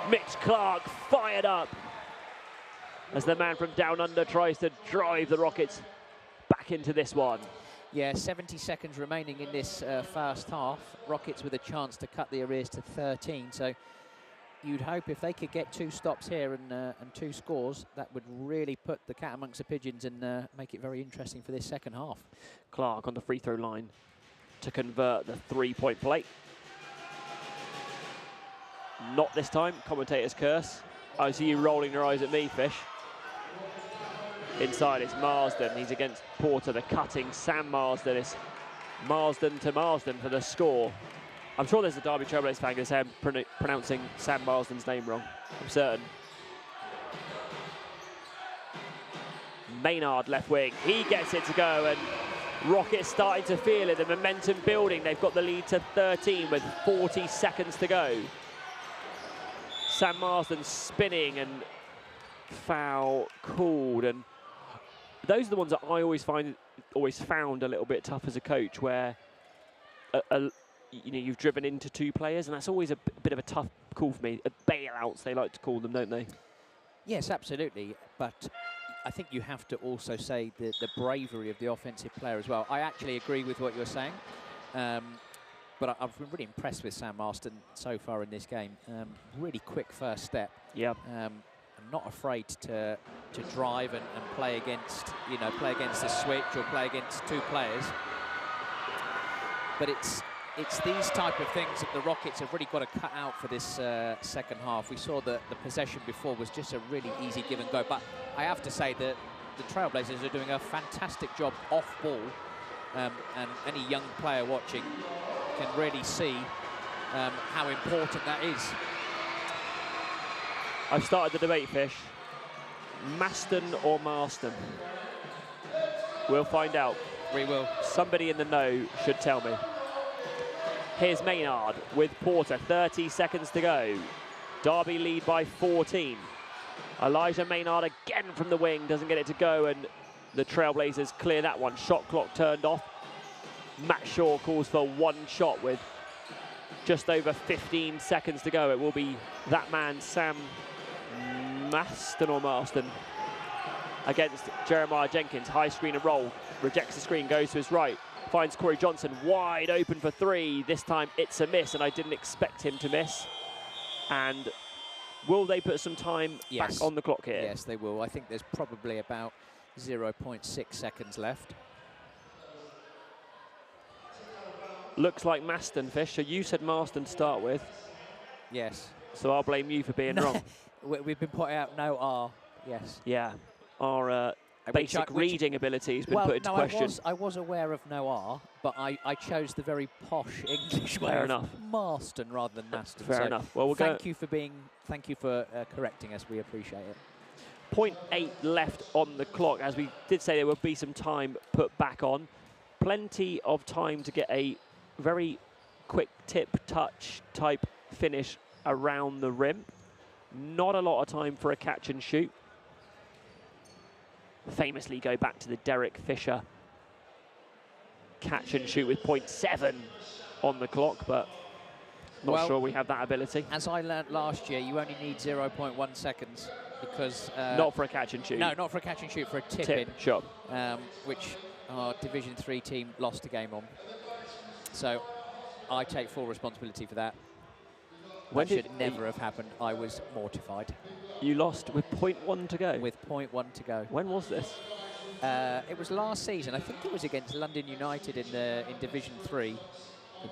Mitch Clark fired up as the man from down under tries to drive the Rockets back into this one. Yeah, 70 seconds remaining in this first half. Rockets with a chance to cut the arrears to 13. So you'd hope if they could get 2 stops here and 2 scores, that would really put the cat amongst the pigeons and make it very interesting for this second half. Clark on the free throw line to convert the 3-point play. Not this time, commentator's curse. I see you rolling your eyes at me, Fish. Inside it's Marsden, he's against Porter, the cutting Sam Marsden. It's Marsden to Marsden for the score. I'm sure there's a Derby Trailblazers fan going to say I'm pronouncing Sam Marsden's name wrong. I'm certain. Maynard left wing, he gets it to go, and Rockets starting to feel it, the momentum building. They've got the lead to 13 with 40 seconds to go. Sam Marsden spinning and foul called, and those are the ones that I always found a little bit tough as a coach, where you know, you've driven into 2 players, and that's always a bit of a tough call for me. Bailouts, they like to call them, don't they? Yes, absolutely. But I think you have to also say the bravery of the offensive player as well. I actually agree with what you're saying. But I've been really impressed with Sam Marsden so far in this game. Really quick first step. Yeah. Not afraid to drive and play against, play against the switch or play against 2 players. But it's these type of things that the Rockets have really got to cut out for this second half. We saw that the possession before was just a really easy give and go. But I have to say that the Trailblazers are doing a fantastic job off ball, and any young player watching can really see how important that is. I've started the debate, Fish. Maston or Marston? We'll find out. We will. Somebody in the know should tell me. Here's Maynard with Porter, 30 seconds to go. Derby lead by 14. Elijah Maynard again from the wing, doesn't get it to go, and the Trailblazers clear that one. Shot clock turned off. Matt Shaw calls for 1 shot with just over 15 seconds to go. It will be that man, Sam Maston or Marston, against Jeremiah Jenkins. High screen and roll. Rejects the screen, goes to his right. Finds Corey Johnson wide open for 3. This time it's a miss, and I didn't expect him to miss. And will they put some time back on the clock here? Yes, they will. I think there's probably about 0.6 seconds left. Looks like Maston, Fish. So you said Marston to start with. Yes. So I'll blame you for being wrong. We've been putting out no R. Yes. Yeah. Our basic reading ability has been put into question. I was aware of no R, but I chose the very posh English way of Marston rather than Maston. Fair enough. Well, thank you for correcting us. We appreciate it. 0.8 left on the clock. As we did say, there will be some time put back on. Plenty of time to get a very quick tip touch type finish around the rim. Not a lot of time for a catch and shoot. Famously go back to the Derek Fisher catch and shoot with 0.7 on the clock, but not sure we have that ability. As I learnt last year, you only need 0.1 seconds because... not for a catch and shoot. No, not for a catch and shoot, for a tip-in. Sure. Which our Division 3 team lost a game on. So I take full responsibility for that. That should never have happened. I was mortified. You lost with 0.1 to go? With 0.1 to go. When was this? It was last season. I think it was against London United in Division 3.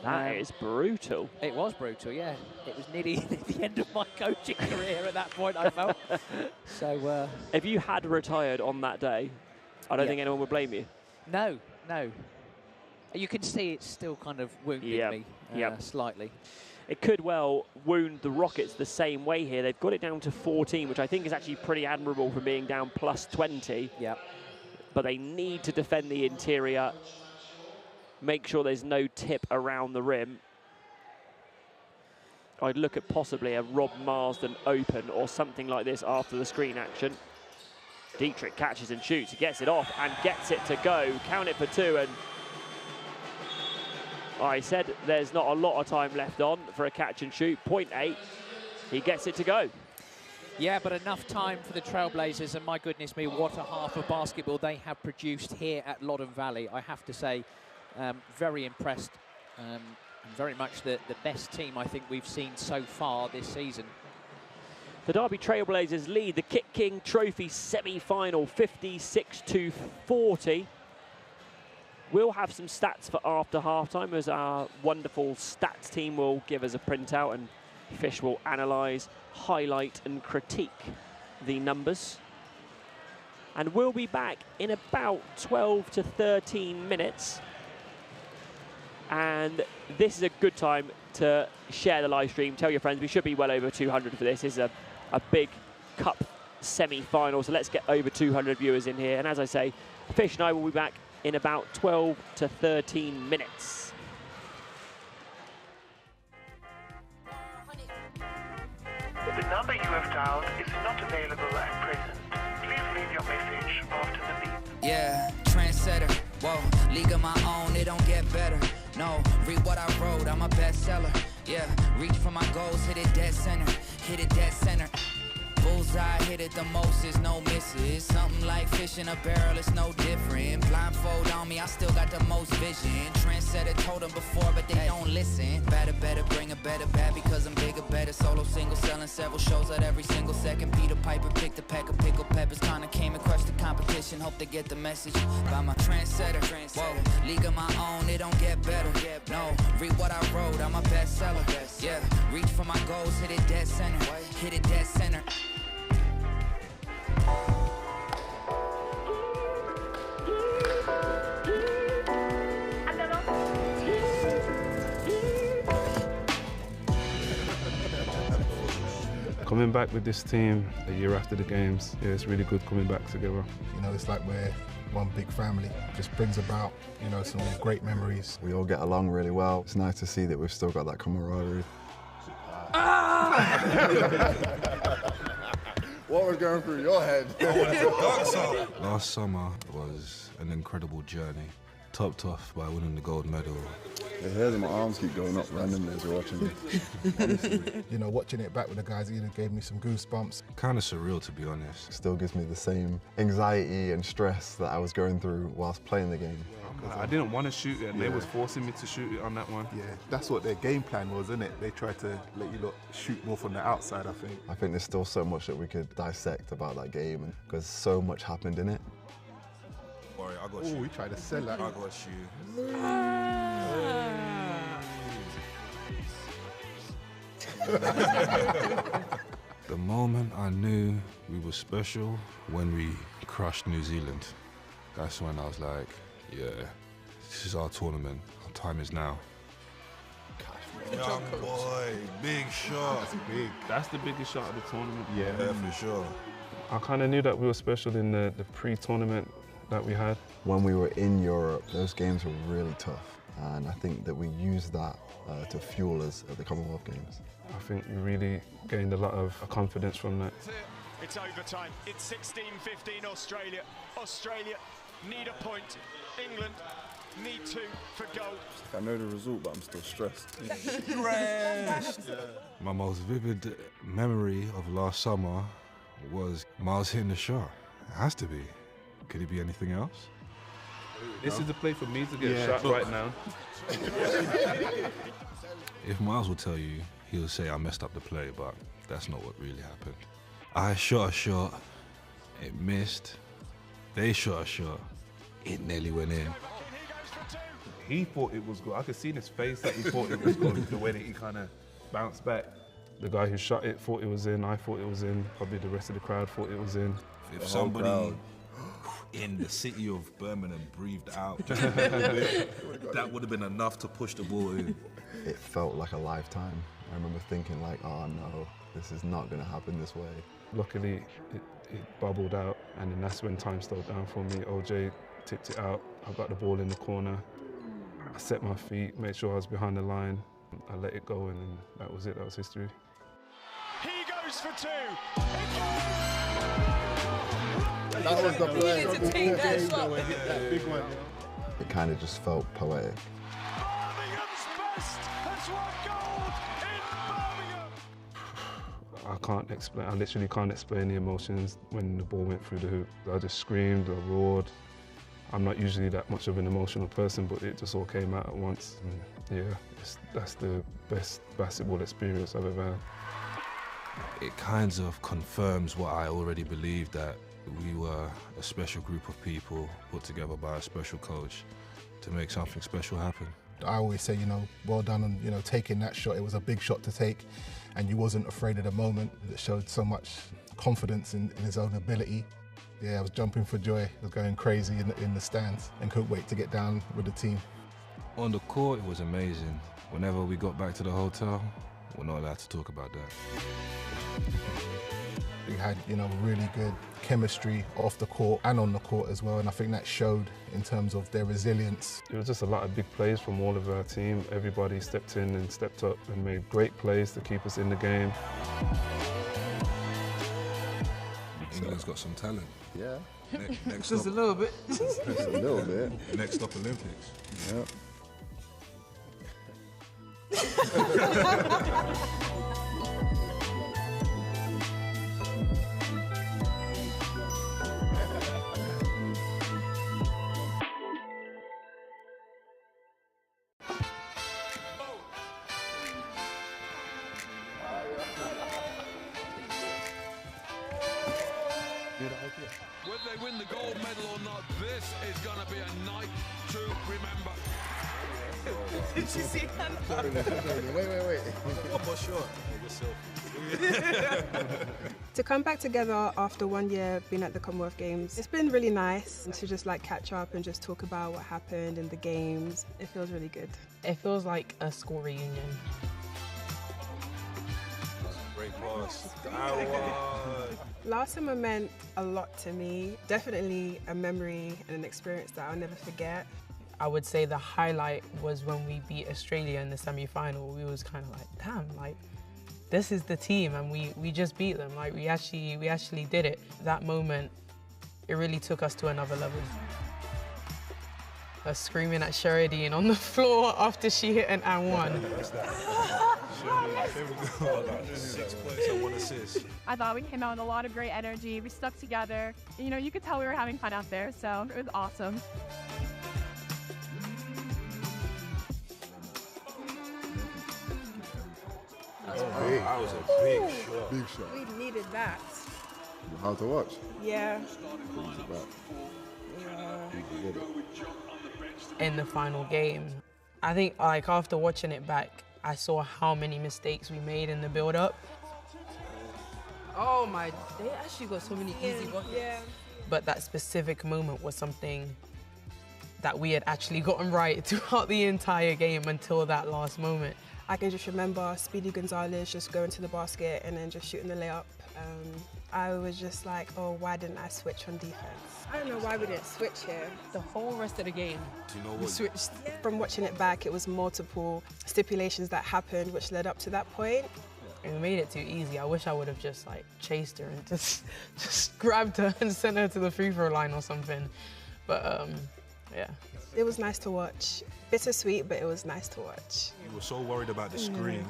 That is brutal. It was brutal, yeah. It was nearly the end of my coaching career at that point, I felt. So, if you had retired on that day, I don't Yeah. think anyone would blame you. no. You can see it's still kind of wounding me slightly. It could well wound the Rockets the same way here. They've got it down to 14, which I think is actually pretty admirable for being down plus 20. Yeah. But they need to defend the interior, make sure there's no tip around the rim. I'd look at possibly a Rob Marsden open or something like this after the screen action. Dietrich catches and shoots. He gets it off and gets it to go. Count it for 2. And I said there's not a lot of time left on for a catch and shoot. 0.8. He gets it to go. Yeah, but enough time for the Trailblazers, and my goodness me, what a half of basketball they have produced here at Loddon Valley. I have to say, very impressed, and very much the best team I think we've seen so far this season. The Derby Trailblazers lead the KitKing Trophy semi-final 56-40. We'll have some stats for after halftime as our wonderful stats team will give us a printout, and Fish will analyse, highlight and critique the numbers. And we'll be back in about 12 to 13 minutes. And this is a good time to share the live stream. Tell your friends. We should be well over 200 for this. This is a big cup semi-final, so let's get over 200 viewers in here. And as I say, Fish and I will be back in about 12 to 13 minutes. The number you have dialed is not available at present. Please leave your message after the beep. Yeah, trendsetter, whoa, league of my own, it don't get better. No, read what I wrote, I'm a bestseller. Yeah, reach for my goals, hit it dead center, hit it dead center. Bullseye, hit it the most, is no misses. Something like fish in a barrel, it's no different. Blindfold on me, I still got the most vision. Trendsetter told them before, but they don't listen. Better, bring a better bad because I'm bigger, better. Solo, single, selling several shows at every single second. Peter Piper picked a pack of pickle peppers. Kinda came and crushed the competition, hope they get the message. By my trendsetter, whoa, league of my own, it don't get better. No, read what I wrote, I'm a bestseller. Yeah, reach for my goals, hit it dead center, hit it dead center. Coming back with this team a year after the games, yeah, it's really good coming back together. You know, it's like we're one big family. Just brings about, you know, some great memories. We all get along really well. It's nice to see that we've still got that camaraderie. What was going through your head? Last summer was an incredible journey, topped off by winning the gold medal. The hairs on my arms keep going up randomly as we're watching this. Honestly, you know, watching it back with the guys, it gave me some goosebumps. Kind of surreal, to be honest. Still gives me the same anxiety and stress that I was going through whilst playing the game. I didn't want to shoot it, and they was forcing me to shoot it on that one. Yeah, that's what their game plan was, isn't it? They tried to let you lot shoot more from the outside, I think. I think there's still so much that we could dissect about that game, because so much happened in it. Worry, I got Oh, you. we tried to sell that. I got you. The moment I knew we were special, when we crushed New Zealand. That's when I was like, yeah, this is our tournament. Our time is now. Young boy, big shot. That's big. That's the biggest shot of the tournament. Yeah. Yeah, for sure. I kind of knew that we were special in the pre-tournament that we had. When we were in Europe, those games were really tough, and I think that we used that to fuel us at the Commonwealth Games. I think we really gained a lot of confidence from that. It's overtime. It's 16-15 Australia. Australia need a point. England need 2 for gold. I know the result, but I'm still stressed. My most vivid memory of last summer was Miles hitting the shot. It has to be. Could it be anything else? This is the play for me to get shot right now. If Miles will tell you, he'll say I messed up the play, but that's not what really happened. I shot a shot, it missed. They shot a shot, it nearly went in. he thought it was good. I could see in his face that he thought it was good, the way that he kind of bounced back. The guy who shot it thought it was in, I thought it was in, probably the rest of the crowd thought it was in. If somebody in the city of Birmingham breathed out just a little bit, that would have been enough to push the ball in. It felt like a lifetime. I remember thinking like, oh no, this is not going to happen this way. Luckily, it bubbled out, and then that's when time slowed down for me. OJ tipped it out. I got the ball in the corner. I set my feet, made sure I was behind the line. I let it go, and then that was it. That was history. He goes for two. That was the play. Needed to take that shot. That big one. It kind of just felt poetic. Birmingham's best has won gold in Birmingham. I can't explain. I literally can't explain the emotions when the ball went through the hoop. I just screamed, I roared. I'm not usually that much of an emotional person, but it just all came out at once. And yeah, that's the best basketball experience I've ever had. It kind of confirms what I already believed, that we were a special group of people put together by a special coach to make something special happen. I always say, well done on, taking that shot. It was a big shot to take, and you wasn't afraid of the moment. It showed so much confidence in his own ability. Yeah, I was jumping for joy. I was going crazy in the stands and couldn't wait to get down with the team. On the court, it was amazing. Whenever we got back to the hotel, we're not allowed to talk about that. We had, really good chemistry off the court and on the court as well, and I think that showed in terms of their resilience. It was just a lot of big plays from all of our team. Everybody stepped in and stepped up and made great plays to keep us in the game. England's got some talent. Yeah. Next Just up, a little bit. Just a little bit. Next up, Olympics. Yeah. Whether they win the gold medal or not, this is going to be a night to remember. Did you see that? Wait. One more shot. To come back together after 1 year being at the Commonwealth Games, it's been really nice to just catch up and just talk about what happened in the games. It feels really good. It feels like a school reunion. Great pass. Last summer meant a lot to me. Definitely a memory and an experience that I'll never forget. I would say the highlight was when we beat Australia in the semi-final. We was kind of like, damn, this is the team, and we just beat them. We actually did it. That moment, it really took us to another level. Her screaming at Sheridan on the floor after she hit an and one. 6 points and 1 assist. I thought we came out with a lot of great energy. We stuck together. You could tell we were having fun out there, so it was awesome. That was a big shot. Big shot. We needed that. Hard to watch. Yeah. In the final game, I think after watching it back, I saw how many mistakes we made in the build-up. Oh my, they actually got so many easy buckets. Yeah. But that specific moment was something that we had actually gotten right throughout the entire game until that last moment. I can just remember Speedy Gonzalez just going to the basket and then just shooting the layup. I was just like, oh, why didn't I switch on defense? I don't know why we didn't switch here. The whole rest of the game, Do you know we what? switched. From watching it back, it was multiple stipulations that happened which led up to that point. And we made it too easy. I wish I would have just chased her and just grabbed her and sent her to the free throw line or something. But yeah. It was nice to watch. Bittersweet, but it was nice to watch. You were so worried about the screen.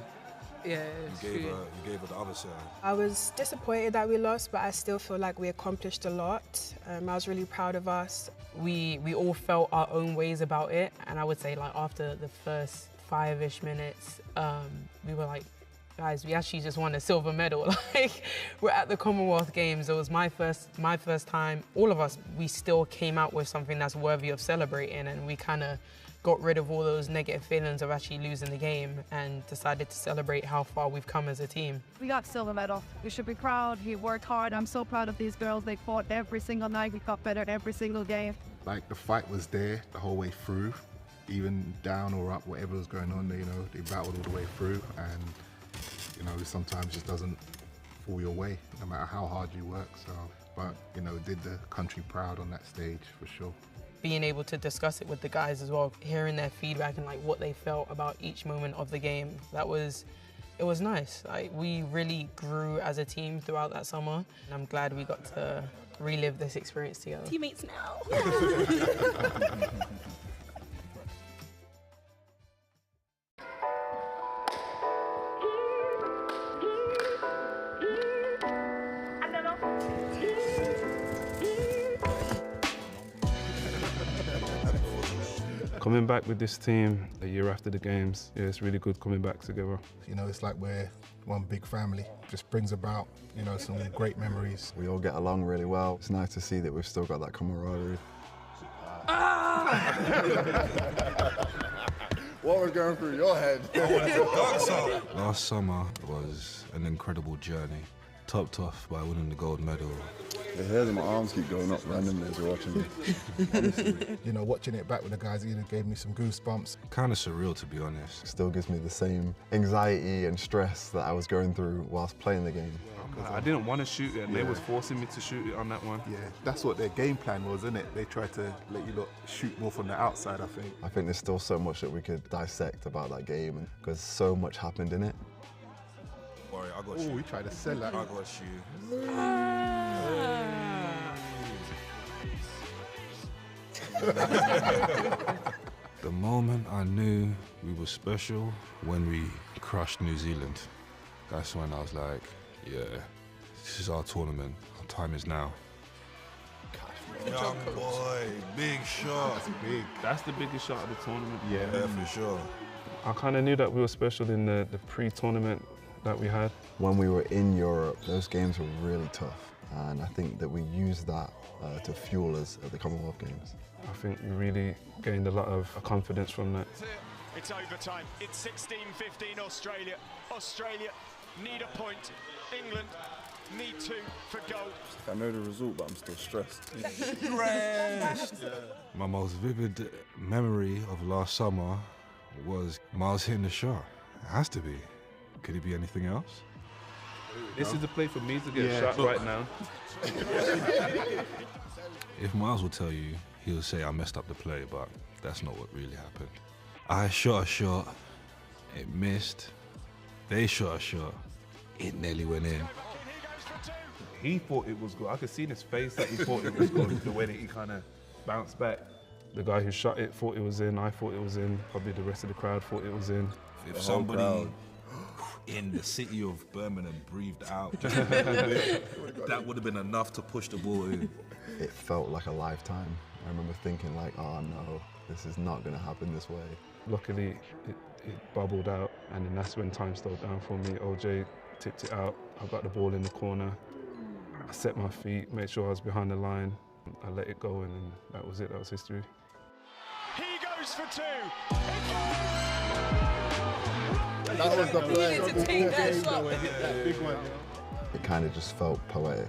Yeah, You gave her the other side. I was disappointed that we lost, but I still feel like we accomplished a lot. I was really proud of us. We all felt our own ways about it, and I would say after the first 5-ish minutes, we were like, guys, we actually just won a silver medal. We're at the Commonwealth Games. It was my first time. All of us, we still came out with something that's worthy of celebrating, and we kind of got rid of all those negative feelings of actually losing the game and decided to celebrate how far we've come as a team. We got silver medal. We should be proud. He worked hard. I'm so proud of these girls. They fought every single night. We got better every single game. Like, the fight was there the whole way through, even down or up, whatever was going on, they battled all the way through, and sometimes it just doesn't fall your way, no matter how hard you work. So, but did the country proud on that stage for sure. Being able to discuss it with the guys as well, hearing their feedback and like what they felt about each moment of the game, it was nice. Like, we really grew as a team throughout that summer, and I'm glad we got to relive this experience together. Teammates now. Coming back with this team a year after the games, yeah, it's really good coming back together. It's like we're one big family. Just brings about, some great memories. We all get along really well. It's nice to see that we've still got that camaraderie. What was going through your head? Last summer was an incredible journey, topped off by winning the gold medal. The hairs on my arms keep going up randomly as you're watching this. Honestly, watching it back with the guys, gave me some goosebumps. Kind of surreal, to be honest. Still gives me the same anxiety and stress that I was going through whilst playing the game. I didn't want to shoot it, and they was forcing me to shoot it on that one. Yeah, that's what their game plan was, isn't it? They tried to let you shoot more from the outside, I think. I think there's still so much that we could dissect about that game, because so much happened in it. Worry, I got you. We tried to sell that. I got you. The moment I knew we were special, when we crushed New Zealand. That's when I was like, yeah, this is our tournament. Our time is now. Young boy, big shot. That's big. That's the biggest shot of the tournament. Yeah, for sure. I kind of knew that we were special in the pre-tournament that we had. When we were in Europe, those games were really tough. And I think that we used that to fuel us at the Commonwealth Games. I think we really gained a lot of confidence from that. It's overtime. It's 16-15 Australia. Australia need a point. England need 2 for gold. I know the result, but I'm still stressed. My most vivid memory of last summer was Miles hitting the shot. It has to be. Could it be anything else? This is the play for me to get a shot right now. If Miles will tell you, he'll say I messed up the play, but that's not what really happened. I shot a shot, it missed. They shot a shot, it nearly went in. He thought it was good. I could see in his face that he thought it was good, the way that he kind of bounced back. The guy who shot it thought it was in, I thought it was in, probably the rest of the crowd thought it was in. If somebody in the city of Birmingham breathed out just a little bit, that would have been enough to push the ball in. It felt like a lifetime. I remember thinking like, oh no, this is not going to happen this way. Luckily, it bubbled out, and then that's when time slowed down for me. OJ tipped it out. I got the ball in the corner. I set my feet, made sure I was behind the line. I let it go, and then that was it. That was history. He goes for 2. That was the play. You needed to take that shot. That big one. It kind of just felt poetic.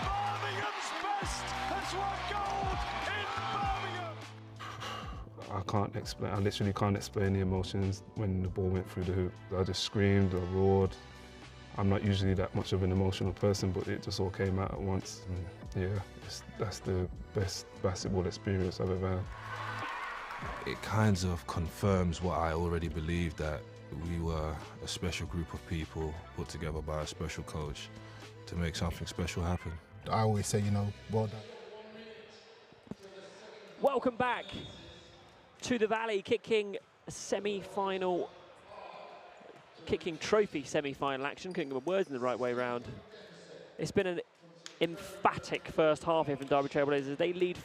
Birmingham's best has won gold in Birmingham. I can't explain. I literally can't explain the emotions when the ball went through the hoop. I just screamed, I roared. I'm not usually that much of an emotional person, but it just all came out at once. And yeah, that's the best basketball experience I've ever had. It kind of confirms what I already believed, that we were a special group of people put together by a special coach to make something special happen. I always say, well done. Welcome back to the Valley. KitKing semi-final, KitKing Trophy semi-final action. Couldn't get my words in the right way round. It's been an emphatic first half here from Derby Trailblazers. They lead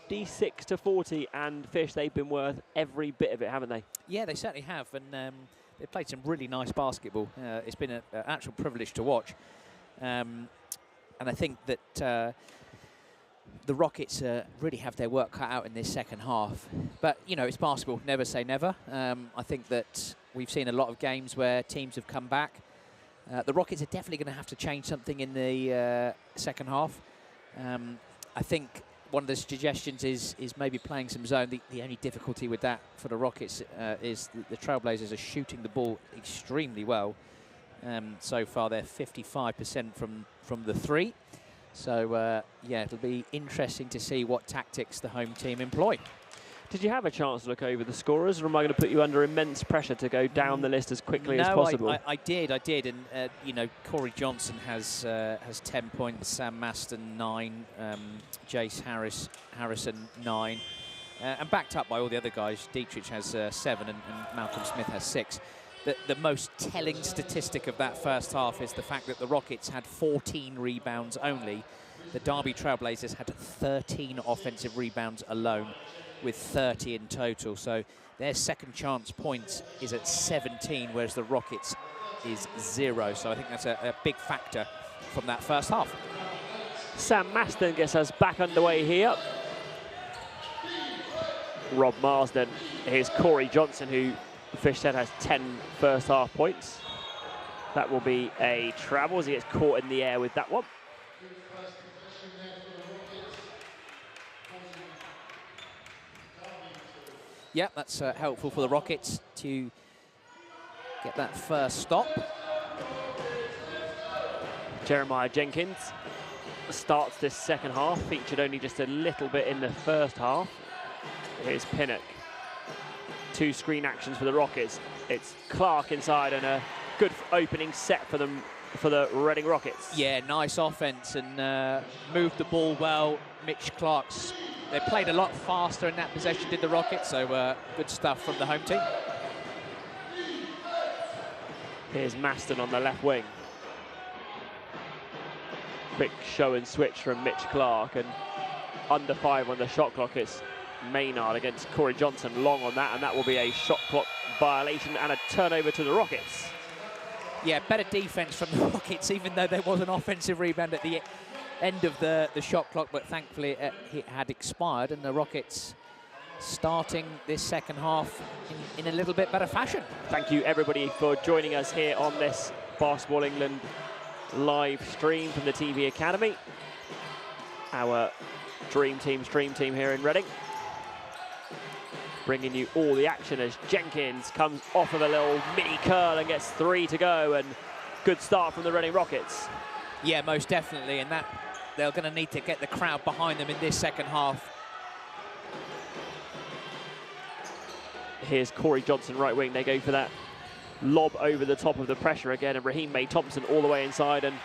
56-40, and Fish, they've been worth every bit of it, haven't they? Yeah, they certainly have, and they played some really nice basketball. It's been an actual privilege to watch. And I think that the Rockets really have their work cut out in this second half. But, you know, it's basketball, never say never. I think that we've seen a lot of games where teams have come back. The Rockets are definitely going to have to change something in the second half. I think one of the suggestions is maybe playing some zone. The only difficulty with that for the Rockets is the Trailblazers are shooting the ball extremely well. So far, they're 55% from the three. So, yeah, it'll be interesting to see what tactics the home team employ. Did you have a chance to look over the scorers, or am I going to put you under immense pressure to go down the list as quickly as possible? I did, and you know, Corey Johnson has 10 points, Sam Maston 9, Jace Harrison 9, and backed up by all the other guys. Dietrich has 7, and Malcolm Smith has 6. The most telling statistic of that first half is the fact that the Rockets had 14 rebounds only. The Derby Trailblazers had 13 offensive rebounds alone, with 30 in total. So their second chance points is at 17, whereas the Rockets is 0. So I think that's a big factor from that first half. Sam Maston gets us back underway here. Rob Marsden, here's Corey Johnson, who Fish said has 10 first half points. That will be a travel as he gets caught in the air with that one. Yeah, that's helpful for the Rockets to get that first stop. Jeremiah Jenkins starts this second half, featured only just a little bit in the first half. Here's Pinnock. 2 screen actions for the Rockets. It's Clark inside and a good opening set for them, for the Reading Rockets. Yeah, nice offense and moved the ball well. Mitch Clark's, they played a lot faster in that possession, did the Rockets, so good stuff from the home team. Here's Maston on the left wing. Quick show and switch from Mitch Clark, and under 5 on the shot clock. It's Maynard against Corey Johnson, long on that, and that will be a shot clock violation and a turnover to the Rockets. Yeah, better defense from the Rockets, even though there was an offensive rebound at the end of the shot clock, but thankfully it had expired, and the Rockets starting this second half in a little bit better fashion. Thank you everybody for joining us here on this Basketball England live stream from the TV Academy. Our dream team, stream team here in Reading, bringing you all the action as Jenkins comes off of a little mini curl and gets 3 to go, and good start from the Reading Rockets. Yeah, most definitely, and that they're going to need to get the crowd behind them in this second half. Here's Corey Johnson, right wing. They go for that lob over the top of the pressure again, and Raheem May Thompson all the way inside, and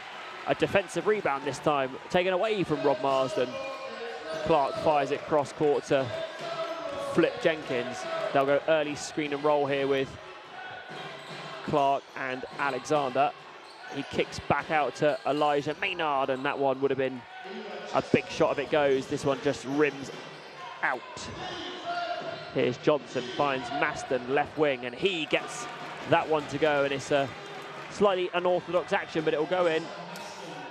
a defensive rebound this time taken away from Rob Marsden. Clark fires it cross court to Flip Jenkins. They'll go early screen and roll here with Clark and Alexander. He kicks back out to Elijah Maynard, and that one would have been a big shot if it goes. This one just rims out. Here's Johnson, finds Maston, left wing, and he gets that one to go, and it's a slightly unorthodox action, but it'll go in.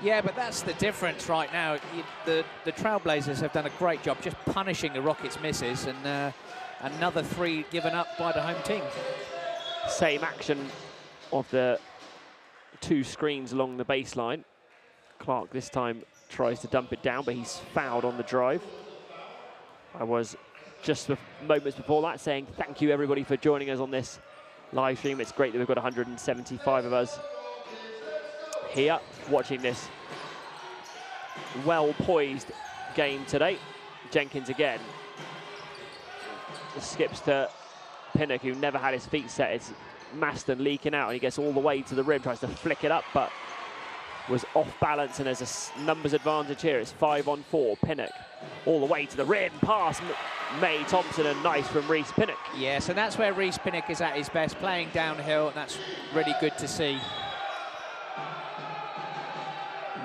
Yeah, but that's the difference right now. The Trailblazers have done a great job just punishing the Rockets' misses, and another 3 given up by the home team. Same action of the 2 screens along the baseline. Clark this time tries to dump it down, but he's fouled on the drive. I was just moments before that saying thank you everybody for joining us on this live stream. It's great that we've got 175 of us here watching this well-poised game today. Jenkins again skips to Pinnock, who never had his feet set. It's Maston leaking out, and he gets all the way to the rim, tries to flick it up, but was off balance, and there's a numbers advantage here. It's 5-on-4. Pinnock all the way to the rim, pass May Thompson, and nice from Reece Pinnock. Yeah, so that's where Reece Pinnock is at his best, playing downhill, and that's really good to see.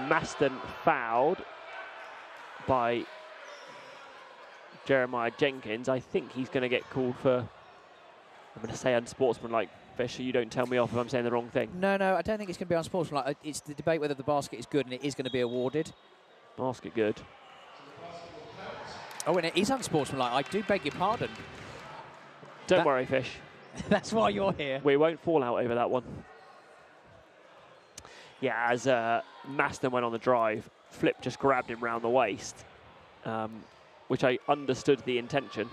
Maston fouled by Jeremiah Jenkins. I think he's going to get called for, I'm going to say unsportsmanlike. Fisher, you don't tell me off if I'm saying the wrong thing. No, I don't think it's going to be unsportsmanlike. It's the debate whether the basket is good, and it is going to be awarded. Basket good. Oh, and it is unsportsmanlike. I do beg your pardon. Don't worry, Fish. That's why you're here. We won't fall out over that one. Yeah, as Maston went on the drive, Flip just grabbed him round the waist, which I understood the intention.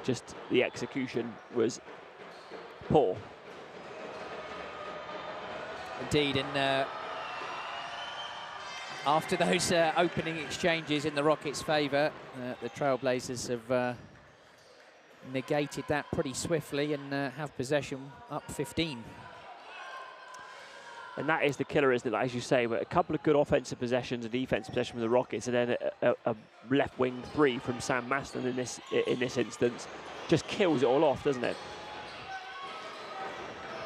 Just the execution was poor. Indeed, and after those opening exchanges in the Rockets' favour, the Trailblazers have negated that pretty swiftly and have possession up 15. And that is the killer, isn't it? Like, as you say, but a couple of good offensive possessions and defensive possession from the Rockets, and then a left wing three from Sam Maston in this instance just kills it all off, doesn't it?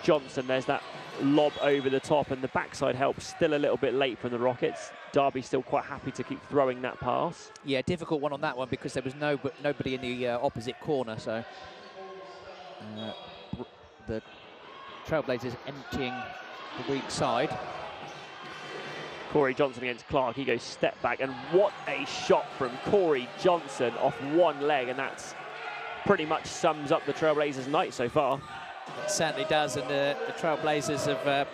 Johnson, there's that lob over the top, and the backside help still a little bit late from the Rockets. Derby still quite happy to keep throwing that pass. Yeah, difficult one on that one because there was nobody in the opposite corner, so the Trailblazers emptying the weak side. Corey Johnson against Clark, he goes step back, and what a shot from Corey Johnson off one leg, and that's pretty much sums up the Trailblazers' night so far. It certainly does, and the Trailblazers have,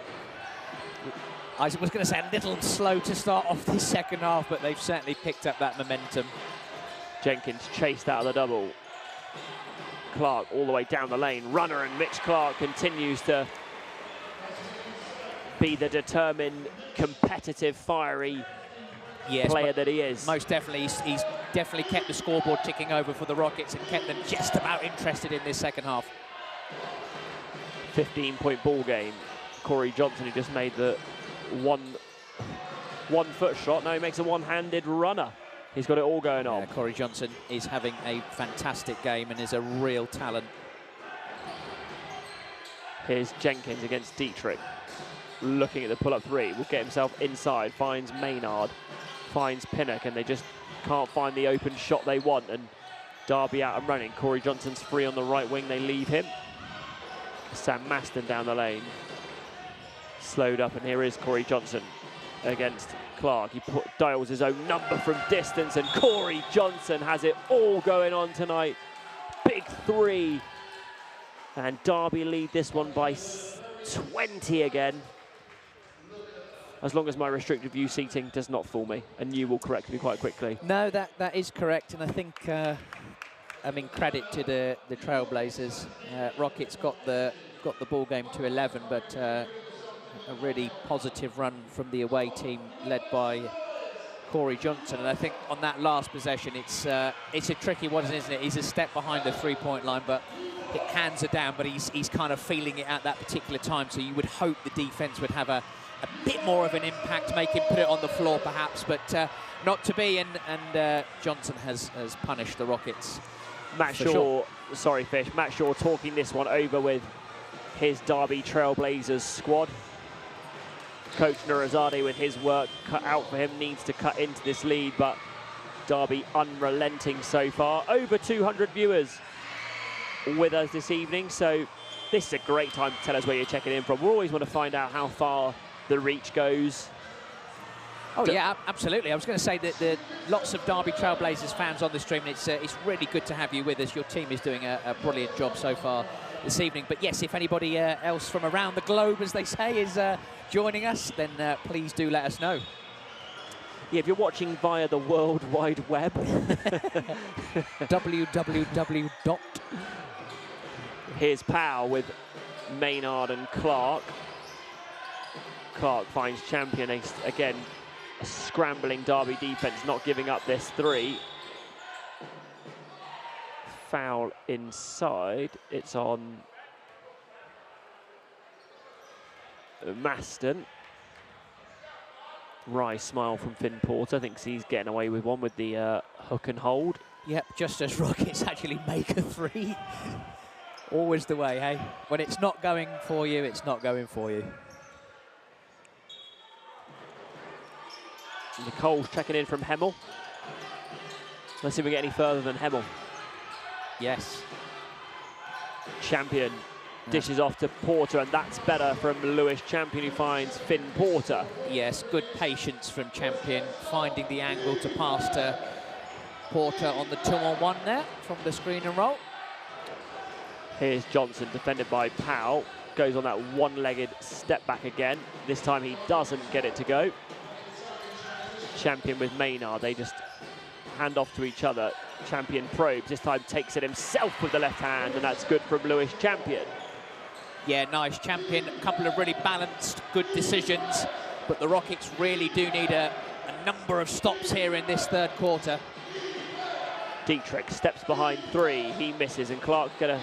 I was going to say, a little slow to start off this second half, but they've certainly picked up that momentum. Jenkins chased out of the double. Clark all the way down the lane. Runner, and Mitch Clark continues to be the determined, competitive, fiery player that he is. Most definitely. He's definitely kept the scoreboard ticking over for the Rockets and kept them just about interested in this second half. 15-point ball game. Corey Johnson, who just made the one-foot shot. Now he makes a one-handed runner. He's got it all going on. Corey Johnson is having a fantastic game and is a real talent. Here's Jenkins against Dietrich. Looking at the pull-up three, will get himself inside, finds Maynard, finds Pinnock, and they just can't find the open shot they want, and Derby out and running. Corey Johnson's free on the right wing, they leave him. Sam Maston down the lane. Slowed up, and here is Corey Johnson against Clark. He dials his own number from distance, and Corey Johnson has it all going on tonight. Big three. And Derby lead this one by 20 again. As long as my restricted view seating does not fool me, and you will correct me quite quickly. No, that is correct, and I think, I mean, credit to the Trailblazers. Rockets got the ball game to 11, but a really positive run from the away team led by Corey Johnson. And I think on that last possession, it's a tricky one, isn't it? He's a step behind the three-point line, but hands are down, but he's kind of feeling it at that particular time. So you would hope the defense would have a bit more of an impact, make him put it on the floor perhaps, but not to be, and Johnson has punished the Rockets. Matt Shaw, sorry Fish, Matt Shaw talking this one over with his Derby Trailblazers squad. Coach Nurazade with his work cut out for him, needs to cut into this lead, but Derby unrelenting so far. Over 200 viewers with us this evening, so this is a great time to tell us where you're checking in from. We always want to find out how far the reach goes. Oh yeah, absolutely. I was going to say that lots of Derby Trailblazers fans on the stream, and it's really good to have you with us. Your team is doing a brilliant job so far this evening. But yes, if anybody else from around the globe, as they say, is joining us, then please do let us know. Yeah, if you're watching via the World Wide Web. www. Here's Powell with Maynard and Clark. Clark finds Champion again. A scrambling Derby defense, not giving up this three. Foul inside. It's on Maston. Wry smile from Finn Porter. Thinks he's getting away with one with the hook and hold. Yep, just as Rockets actually make a three. Always the way, hey? When it's not going for you, it's not going for you. Nicole's checking in from Hemmel. Let's see if we get any further than Hemmel. Yes. Champion dishes off to Porter, and that's better from Lewis Champion, who finds Finn Porter. Yes, good patience from Champion, finding the angle to pass to Porter on the 2-on-1 there from the screen and roll. Here's Johnson, defended by Powell. Goes on that one-legged step back again. This time he doesn't get it to go. Champion with Maynard, they just hand off to each other. Champion probes, this time takes it himself with the left hand, and that's good from Lewis Champion. Yeah, nice. Champion, a couple of really balanced, good decisions, but the Rockets really do need a number of stops here in this third quarter. Dietrich steps behind three, he misses, and Clark's got a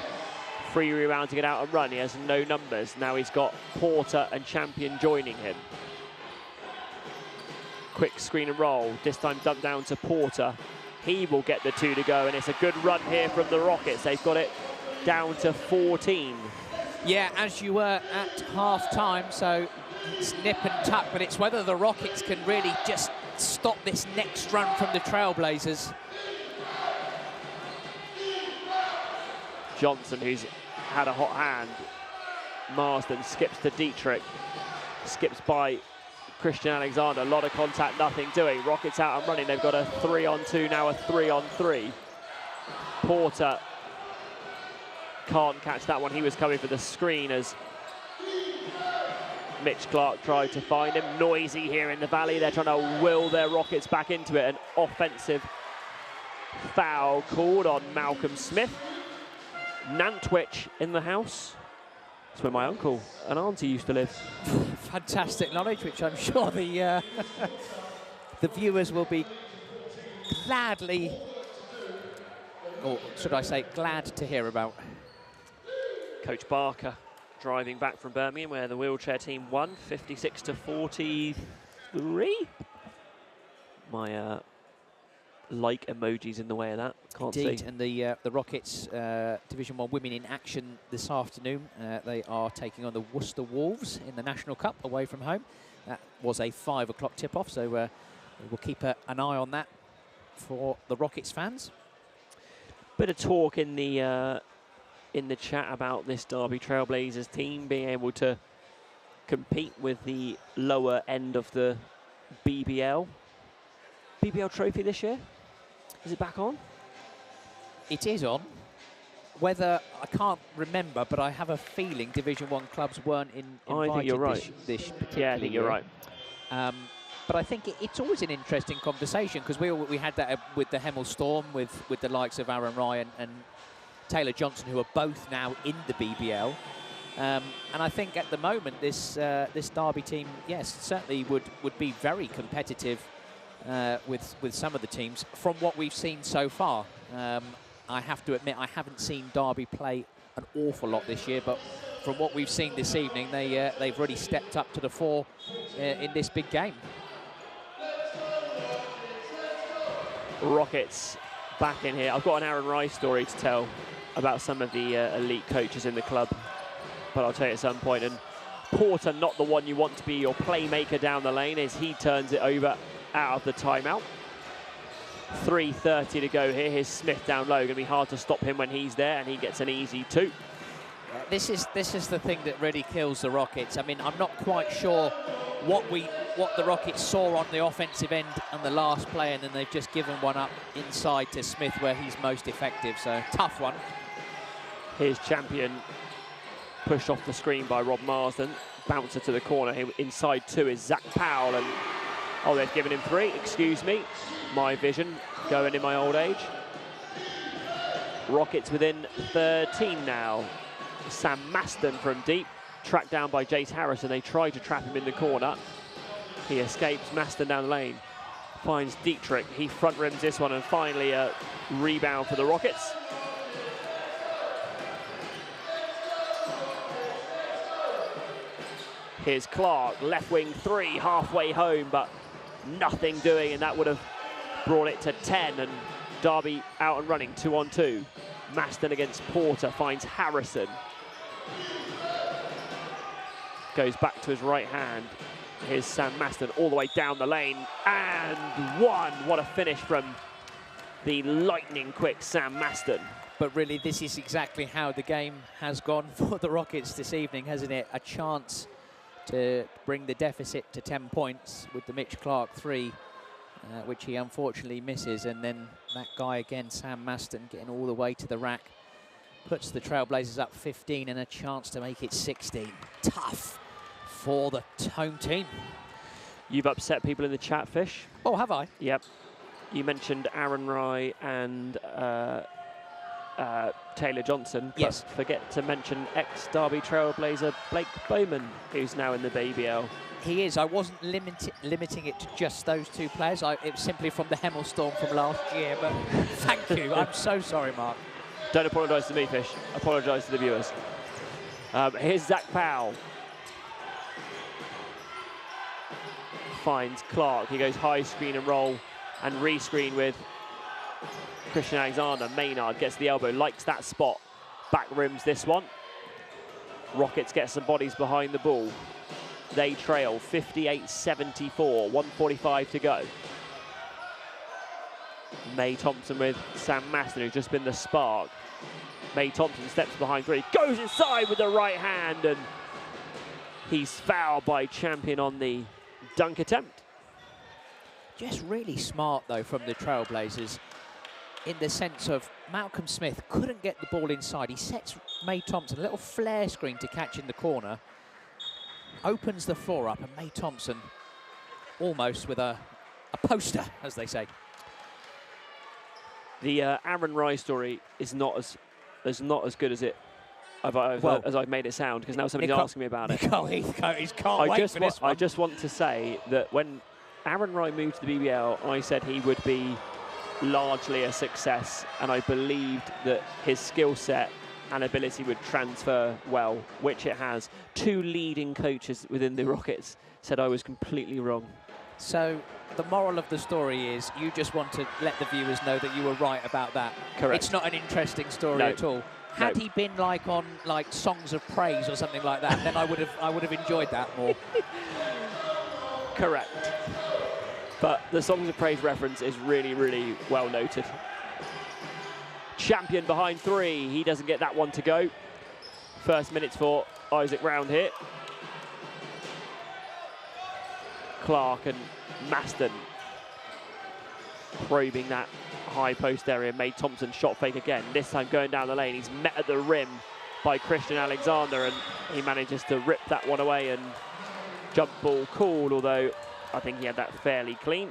free rebound to get out and run. He has no numbers. Now he's got Porter and Champion joining him. Quick screen and roll, this time dumped down to Porter. He will get the two to go, and it's a good run here from the Rockets. They've got it down to 14. Yeah, as you were at half-time, so it's nip and tuck, but it's whether the Rockets can really just stop this next run from the Trailblazers. Johnson, who's had a hot hand. Marsden skips to Dietrich. Skips by Christian Alexander. A lot of contact, nothing doing. Rockets out and running. They've got a 3-on-2, now a 3-on-3. Porter can't catch that one. He was coming for the screen as Mitch Clark tried to find him. Noisy here in the Valley. They're trying to will their Rockets back into it. An offensive foul called on Malcolm Smith. Nantwich in the house. That's where my uncle and auntie used to live. Fantastic knowledge, which I'm sure the the viewers will be gladly, or should I say, glad to hear about. Coach Barker driving back from Birmingham, where the wheelchair team won 56-43. My like emojis in the way of that. Can't Indeed, see. and the Rockets Division 1 women in action this afternoon. They are taking on the Worcester Wolves in the National Cup away from home. That was a 5 o'clock tip-off, so we'll keep an eye on that for the Rockets fans. Bit of talk in the chat about this Derby Trailblazers team being able to compete with the lower end of the BBL trophy this year. Is it back on? It is on. Whether, I can't remember, but I have a feeling Division 1 clubs weren't invited I think you're right. this particular Yeah, I think you're year. right. But I think it's always an interesting conversation, because we had that with the Hemel Storm, with the likes of Aaron Ryan and Taylor Johnson, who are both now in the BBL. And I think at the moment this Derby team, yes, certainly would be very competitive with some of the teams from what we've seen so far. I have to admit, I haven't seen Derby play an awful lot this year, but from what we've seen this evening, they've really stepped up to the fore in this big game. Rockets back in here. I've got an Aaron Rice story to tell about some of the elite coaches in the club, but I'll tell you at some point. And Porter, not the one you want to be your playmaker down the lane, as he turns it over out of the timeout. 3:30 to go here. Here's Smith down low. Going to be hard to stop him when he's there, and he gets an easy two. This is the thing that really kills the Rockets. I mean, I'm not quite sure what the Rockets saw on the offensive end on the last play, and then they've just given one up inside to Smith where he's most effective. So tough one. Here's Champion, pushed off the screen by Rob Marsden. Bouncer to the corner. Here inside two is Zach Powell, and oh, they've given him three. Excuse me, my vision going in my old age. Rockets within 13 now. Sam Maston from deep, tracked down by Jace Harrison. They try to trap him in the corner. He escapes. Maston down the lane, finds Dietrich. He front rims this one, and finally a rebound for the Rockets. Here's Clark, left wing three, halfway home, but nothing doing, and that would have brought it to 10, and Derby out and running, 2-on-2. Maston against Porter, finds Harrison. Goes back to his right hand. Here's Sam Maston all the way down the lane, and one. What a finish from the lightning quick Sam Maston. But really, this is exactly how the game has gone for the Rockets this evening, hasn't it? A chance to bring the deficit to 10 points with the Mitch Clark three. which he unfortunately misses. And then that guy again, Sam Maston, getting all the way to the rack, puts the Trailblazers up 15 and a chance to make it 16. Tough for the home team. You've upset people in the chat, Fish. Oh, have I? Yep. You mentioned Aaron Rye and Taylor Johnson. Yes. But forget to mention ex-Derby Trailblazer Blake Bowman, who's now in the BBL. He is. I wasn't limiting it to just those two players. It was simply from the Hemel Storm from last year, but thank you. I'm so sorry, Mark. Don't apologise to me, Fish. Apologise to the viewers. Here's Zach Powell. Finds Clark. He goes high screen and roll and re-screen with Christian Alexander. Maynard gets the elbow, likes that spot. Back rims this one. Rockets get some bodies behind the ball. They trail 58-74, 1:45 to go. May Thompson with Sam Maston, who's just been the spark. May Thompson steps behind three, goes inside with the right hand, and he's fouled by Champion on the dunk attempt. Just really smart, though, from the Trailblazers in the sense of Malcolm Smith couldn't get the ball inside. He sets May Thompson a little flare screen to catch in the corner, opens the floor up, and May Thompson almost with a poster, as they say. The Aaron Rye story is not as good as it as I've made it sound, because now somebody's asking me about it. Nicole Heathcote can't wait for this one. I just want to say that when Aaron Rye moved to the BBL, I said he would be largely a success, and I believed that his skill set and ability would transfer well, which it has. Two leading coaches within the Rockets said I was completely wrong. So the moral of the story is you just want to let the viewers know that you were right about that. Correct. It's not an interesting story at all. Had he been like on Songs of Praise or something like that, then I would have enjoyed that more. Correct. But the Songs of Praise reference is really, really well noted. Champion behind three. He doesn't get that one to go. First minutes for Isaac Round here. Clark and Maston probing that high post area. Made Thompson shot fake again. This time going down the lane. He's met at the rim by Christian Alexander, and he manages to rip that one away, and jump ball cool, although I think he had that fairly clean.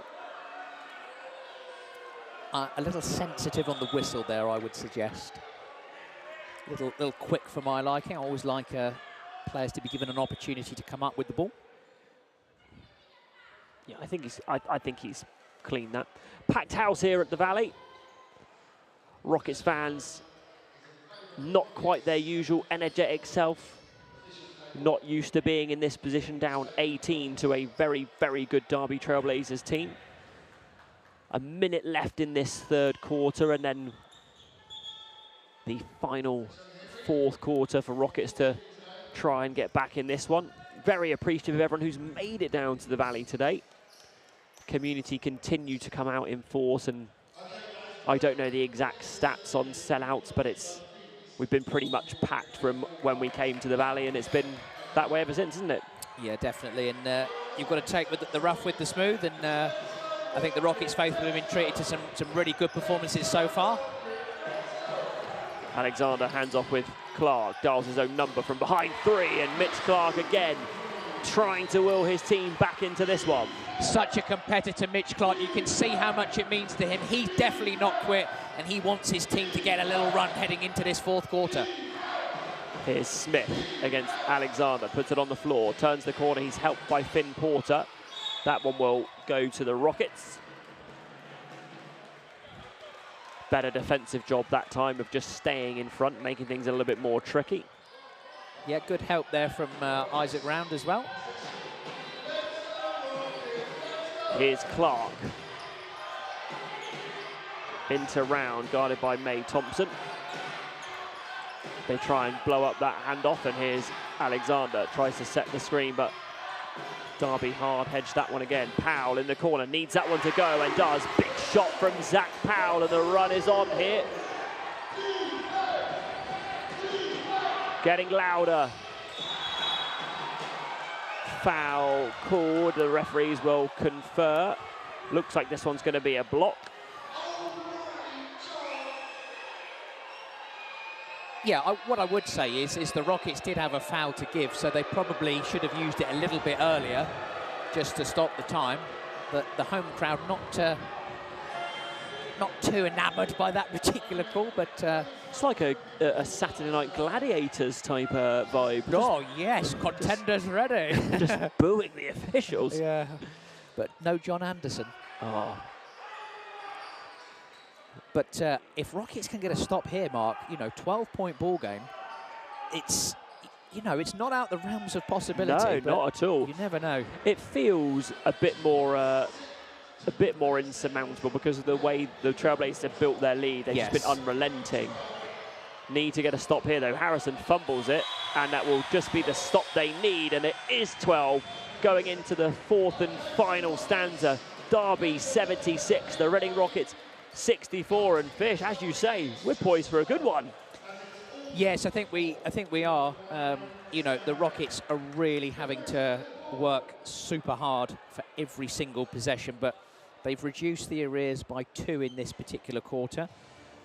A little sensitive on the whistle there, I would suggest. Little quick for my liking. I always like players to be given an opportunity to come up with the ball. Yeah, I think he's cleaned that. Packed house here at the Valley. Rockets fans, not quite their usual energetic self. Not used to being in this position, down 18 to a very, very good Derby Trailblazers team. A minute left in this third quarter, and then the final fourth quarter for Rockets to try and get back in this one. Very appreciative of everyone who's made it down to the Valley today. Community continue to come out in force, and I don't know the exact stats on sellouts, but we've been pretty much packed from when we came to the Valley, and it's been that way ever since, isn't it? Yeah, definitely, and you've got to take the rough with the smooth, and I think the Rockets faithful have been treated to some really good performances so far. Alexander hands off with Clark, dials his own number from behind three, and Mitch Clark again trying to will his team back into this one. Such a competitor, Mitch Clark. You can see how much it means to him. He's definitely not quit, and he wants his team to get a little run heading into this fourth quarter. Here's Smith against Alexander, puts it on the floor, turns the corner, he's helped by Finn Porter. That one will go to the Rockets. Better defensive job that time of just staying in front, making things a little bit more tricky. Yeah, good help there from Isaac Round as well. Here's Clark. Into Round, guarded by May Thompson. They try and blow up that handoff, and here's Alexander. Tries to set the screen, but Derby hard hedged that one again. Powell in the corner, needs that one to go, and does. Big shot from Zach Powell, and the run is on here. Getting louder. Foul called. The referees will confer. Looks like this one's going to be a block. Yeah, what I would say is the Rockets did have a foul to give, so they probably should have used it a little bit earlier just to stop the time. But the home crowd not too enamoured by that particular call, but... it's like a Saturday Night Gladiators type vibe. Oh, yes, contenders ready. Just booing the officials. Yeah, but no John Anderson. Oh. But if Rockets can get a stop here, Mark, 12-point ball game, it's, it's not out the realms of possibility. No, not at all. You never know. It feels a bit more insurmountable because of the way the Trailblazers have built their lead. They've just been unrelenting. Need to get a stop here, though. Harrison fumbles it, and that will just be the stop they need, and it is 12 going into the fourth and final stanza. Derby 76, the Reading Rockets 64, and Fish, as you say, we're poised for a good one. Yes, I think we are. The Rockets are really having to work super hard for every single possession, but they've reduced the arrears by 2 in this particular quarter.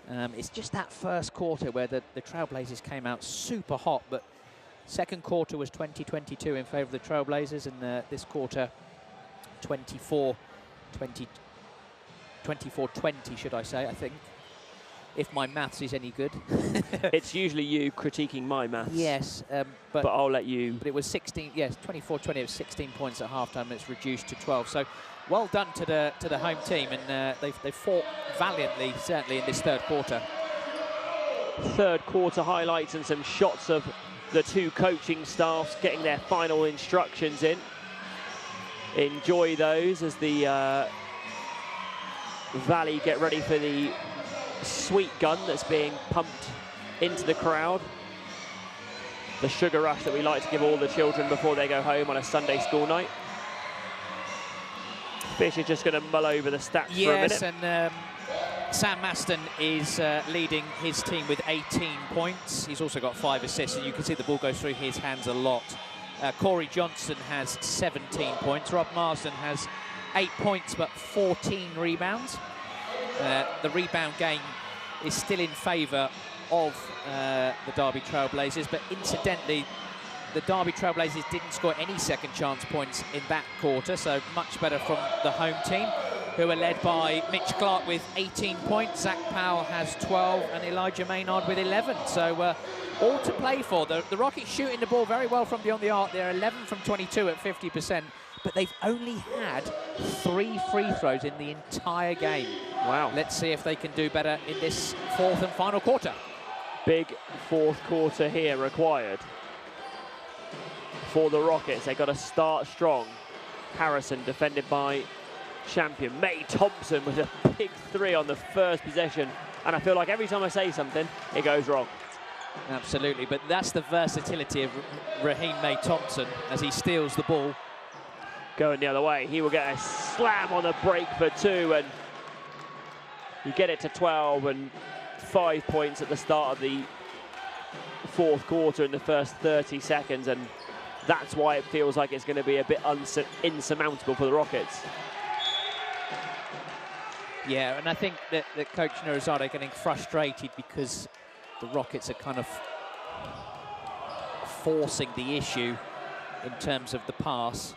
It's just that first quarter where the Trailblazers came out super hot, but second quarter was 20-22 in favour of the Trailblazers, and this quarter 24-20, should I say, I think, if my maths is any good. It's usually you critiquing my maths. Yes, but I'll let you. But it was 16, yes, 24-20, it was 16 points at halftime, and it's reduced to 12. So well done to the home team, and they fought valiantly, certainly in this third quarter. Third quarter highlights and some shots of the two coaching staffs getting their final instructions in. Enjoy those as the Valley get ready for the sweet gun that's being pumped into the crowd. The sugar rush that we like to give all the children before they go home on a Sunday school night. Fish is just going to mull over the stats for a minute. Yes, and Sam Maston is leading his team with 18 points. He's also got 5 assists, and you can see the ball goes through his hands a lot. Corey Johnson has 17 points. Rob Marsden has 8 points, but 14 rebounds. The rebound game is still in favour of the Derby Trailblazers, but incidentally, the Derby Trailblazers didn't score any second chance points in that quarter, so much better from the home team, who are led by Mitch Clark with 18 points, Zach Powell has 12, and Elijah Maynard with 11. So all to play for. The Rockets shooting the ball very well from beyond the arc. They're 11 from 22 at 50%, but they've only had 3 free throws in the entire game. Wow. Let's see if they can do better in this fourth and final quarter. Big fourth quarter here required for the Rockets. They've got to start strong. Harrison defended by champion May Thompson with a big 3 on the first possession. And I feel like every time I say something, it goes wrong. Absolutely, but that's the versatility of Raheem May Thompson as he steals the ball. Going the other way, he will get a slam on the break for 2, and you get it to 12 and 5 points at the start of the fourth quarter in the first 30 seconds, and that's why it feels like it's going to be a bit insurmountable for the Rockets. Yeah, and I think that Coach Nurizade are getting frustrated because the Rockets are kind of forcing the issue in terms of the pass.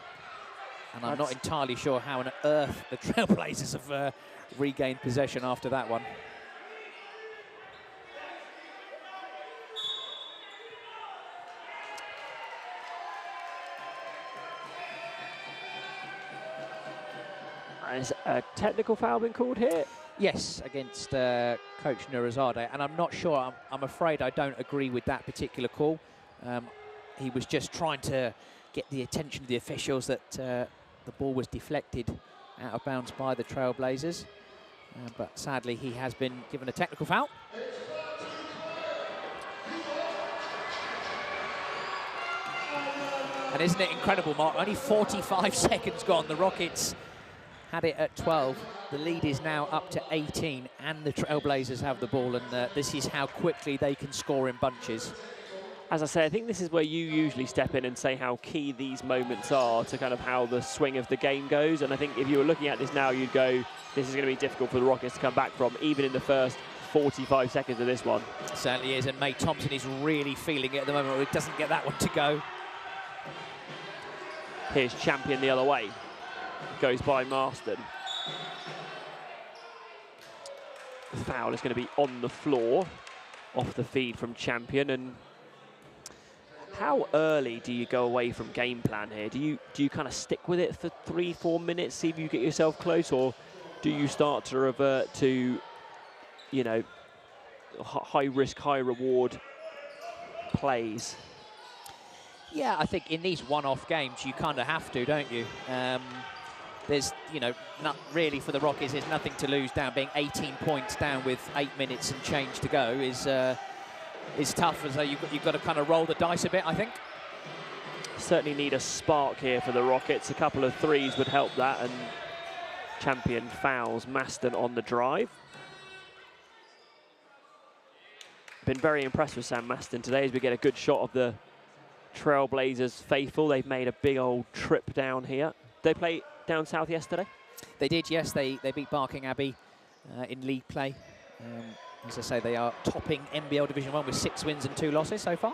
And I'm not entirely sure how on earth the Trailblazers have regained possession after that one. Has a technical foul been called here? Yes, against Coach Nurizade, and I'm not sure, I'm afraid I don't agree with that particular call. He was just trying to get the attention of the officials that the ball was deflected out of bounds by the Trailblazers. But sadly, he has been given a technical foul. And isn't it incredible, Mark? Only 45 seconds gone. The Rockets had it at 12. The lead is now up to 18, and the Trailblazers have the ball, and this is how quickly they can score in bunches. As I say, I think this is where you usually step in and say how key these moments are to kind of how the swing of the game goes. And I think if you were looking at this now, you'd go, this is going to be difficult for the Rockets to come back from, even in the first 45 seconds of this one. It certainly is, and May Thompson is really feeling it at the moment. He doesn't get that one to go. Here's Champion the other way. Goes by Marston. The foul is going to be on the floor, off the feed from Champion. And how early do you go away from game plan here? Do you kind of stick with it for 3-4 minutes, see if you get yourself close, or do you start to revert to, you know, high risk, high reward plays? Yeah, I think in these one-off games you kind of have to, don't you? There's, you know, not really for the Rockets. There's nothing to lose down. Being 18 points down with 8 minutes and change to go is tough, as though you've got to kind of roll the dice a bit, I think. Certainly need a spark here for the Rockets. A couple of threes would help that, and Champion fouls Maston on the drive. Been very impressed with Sam Maston today as we get a good shot of the Trailblazers faithful. They've made a big old trip down here. They play down south yesterday? They did, yes. They beat Barking Abbey in league play. As I say, they are topping NBL Division 1 with 6 wins and 2 losses so far.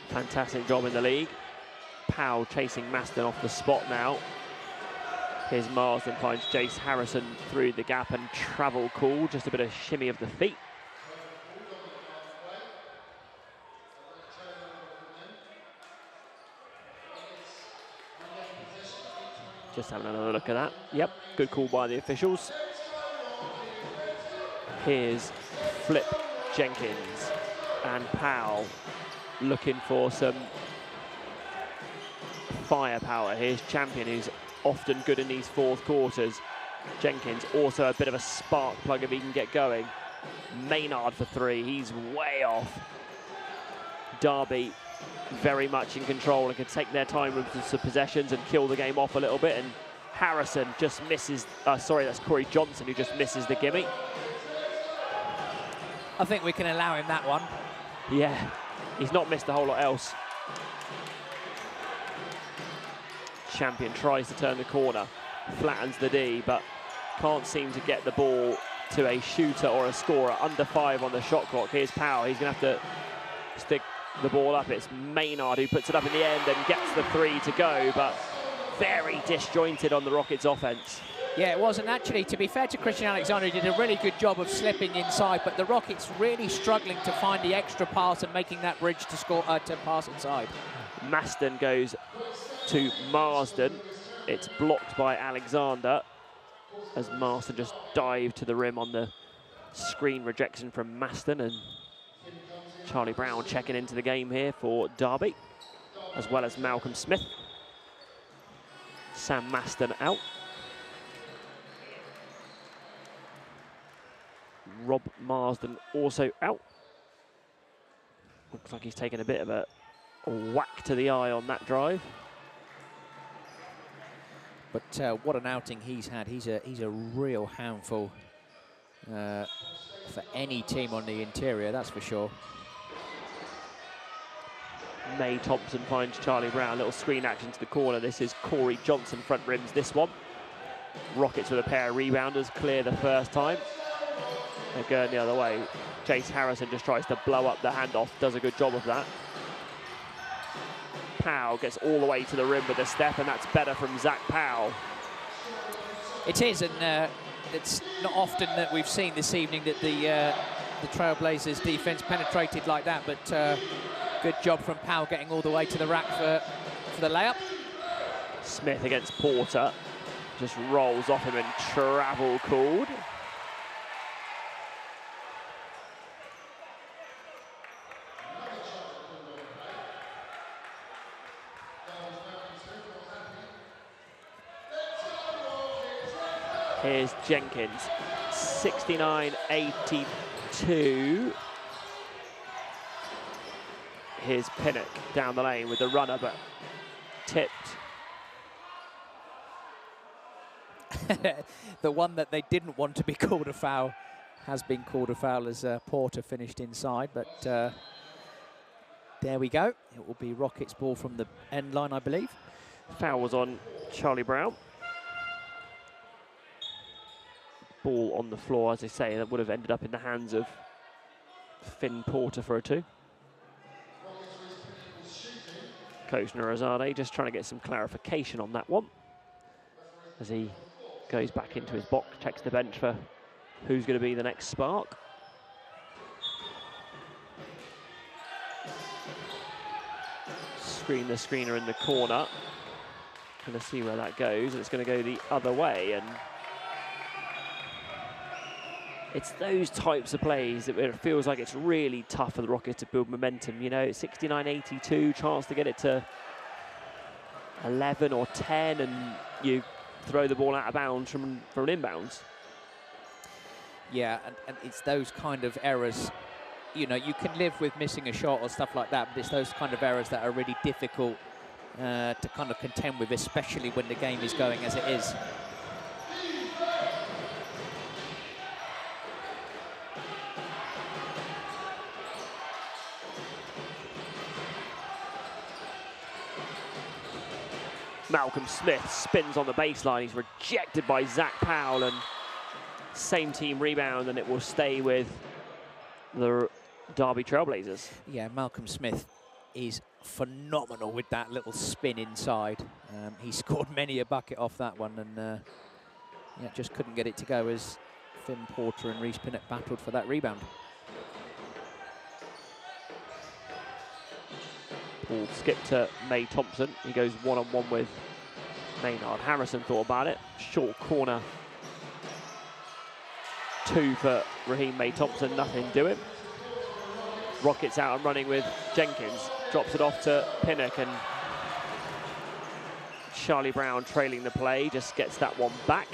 Fantastic job in the league. Powell chasing Maston off the spot now. Here's Marsden, finds Jace Harrison through the gap, and travel call, just a bit of shimmy of the feet. Just having another look at that. Yep, good call by the officials. Here's Flip Jenkins and Powell looking for some firepower. Here's Champion, who's often good in these fourth quarters. Jenkins also a bit of a spark plug if he can get going. Maynard for 3, he's way off. Derby very much in control and can take their time with some possessions and kill the game off a little bit. And Harrison just misses, sorry, that's Corey Johnson who just misses the gimme. I think we can allow him that one. Yeah, he's not missed a whole lot else. Champion tries to turn the corner, flattens the D, but can't seem to get the ball to a shooter or a scorer. Under 5 on the shot clock. Here's Powell, he's gonna have to stick the ball up. It's Maynard who puts it up in the end and gets the 3 to go, but very disjointed on the Rockets' offense. Yeah, it was, and actually, to be fair to Christian Alexander, he did a really good job of slipping inside, but the Rockets really struggling to find the extra pass and making that bridge to score, to pass inside. Maston goes to Marsden. It's blocked by Alexander as Marsden just dived to the rim on the screen rejection from Maston, and Charlie Brown checking into the game here for Derby, as well as Malcolm Smith. Sam Maston out. Rob Marsden also out. Looks like he's taken a bit of a whack to the eye on that drive. But what an outing he's had. He's a real handful for any team on the interior, that's for sure. May Thompson finds Charlie Brown, little screen action to the corner. This is Corey Johnson front rims this one. Rockets with a pair of rebounders, clear the first time. They're going the other way. Jace Harrison just tries to blow up the handoff, does a good job of that. Powell gets all the way to the rim with a step, and that's better from Zach Powell. It is, and it's not often that we've seen this evening that the Trailblazers defense penetrated like that, but good job from Powell getting all the way to the rack for the layup. Smith against Porter, just rolls off him and travel called. Here's Jenkins, 69-82. Here's Pinnock down the lane with the runner, but tipped. The one that they didn't want to be called a foul has been called a foul as Porter finished inside, but There we go. It will be Rockets ball from the end line, I believe. Foul was on Charlie Brown. Ball on the floor, as they say, that would have ended up in the hands of Finn Porter for a 2. Coach Nurazade just trying to get some clarification on that one as he goes back into his box, checks the bench for who's going to be the next spark. Screen the screener in the corner. Going to see where that goes, and it's going to go the other way. And it's those types of plays that it feels like it's really tough for the Rockets to build momentum. You know, 69-82, chance to get it to 11 or 10, and you throw the ball out of bounds from an inbounds. Yeah, and it's those kind of errors. You know, you can live with missing a shot or stuff like that, but it's those kind of errors that are really difficult to kind of contend with, especially when the game is going as it is. Malcolm Smith spins on the baseline. He's rejected by Zach Powell, and same team rebound, and it will stay with the Derby Trailblazers. Yeah, Malcolm Smith is phenomenal with that little spin inside. He scored many a bucket off that one, and yeah, just couldn't get it to go as Finn Porter and Reece Pinnett battled for that rebound. Ball skip to May Thompson. He goes one-on-one with Maynard. Harrison thought about it. Short corner. 2 for Raheem May Thompson, nothing doing. Rockets out and running with Jenkins. Drops it off to Pinnock, and Charlie Brown trailing the play, just gets that one back.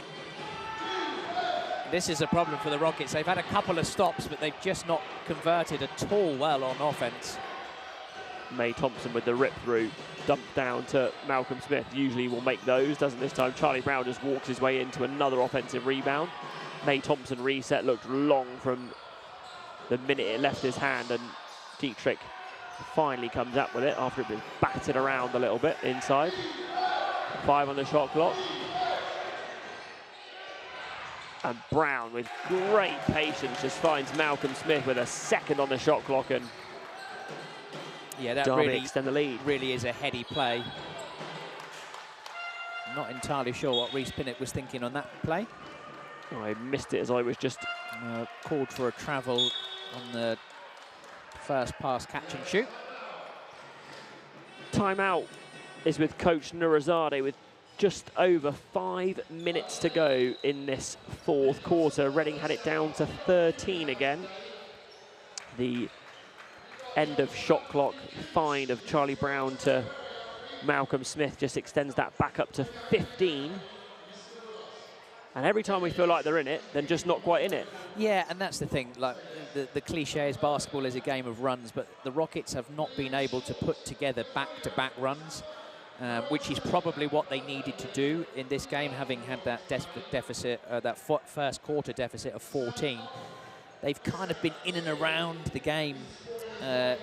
This is a problem for the Rockets. They've had a couple of stops, but they've just not converted at all well on offense. May Thompson with the rip through, dumped down to Malcolm Smith. Usually will make those, doesn't this time. Charlie Brown just walks his way into another offensive rebound. May Thompson reset, looked long from the minute it left his hand, and Dietrich finally comes up with it after it was battered around a little bit inside. 5 on the shot clock. And Brown, with great patience, just finds Malcolm Smith with a second on the shot clock, and yeah, that Derby really extend the lead. Really is a heady play. Not entirely sure what Reece Pinnett was thinking on that play. Oh, I missed it as I was just called for a travel on the first pass, catch and shoot. Timeout is with Coach Nurazade with just over 5 minutes to go in this 4th quarter. Reading had it down to 13 again. The end of shot clock find of Charlie Brown to Malcolm Smith just extends that back up to 15. And every time we feel like they're in it, then just not quite in it. Yeah, and that's the thing. Like the cliche is basketball is a game of runs, but the Rockets have not been able to put together back-to-back runs, which is probably what they needed to do in this game, having had that deficit, that first quarter deficit of 14. They've kind of been in and around the game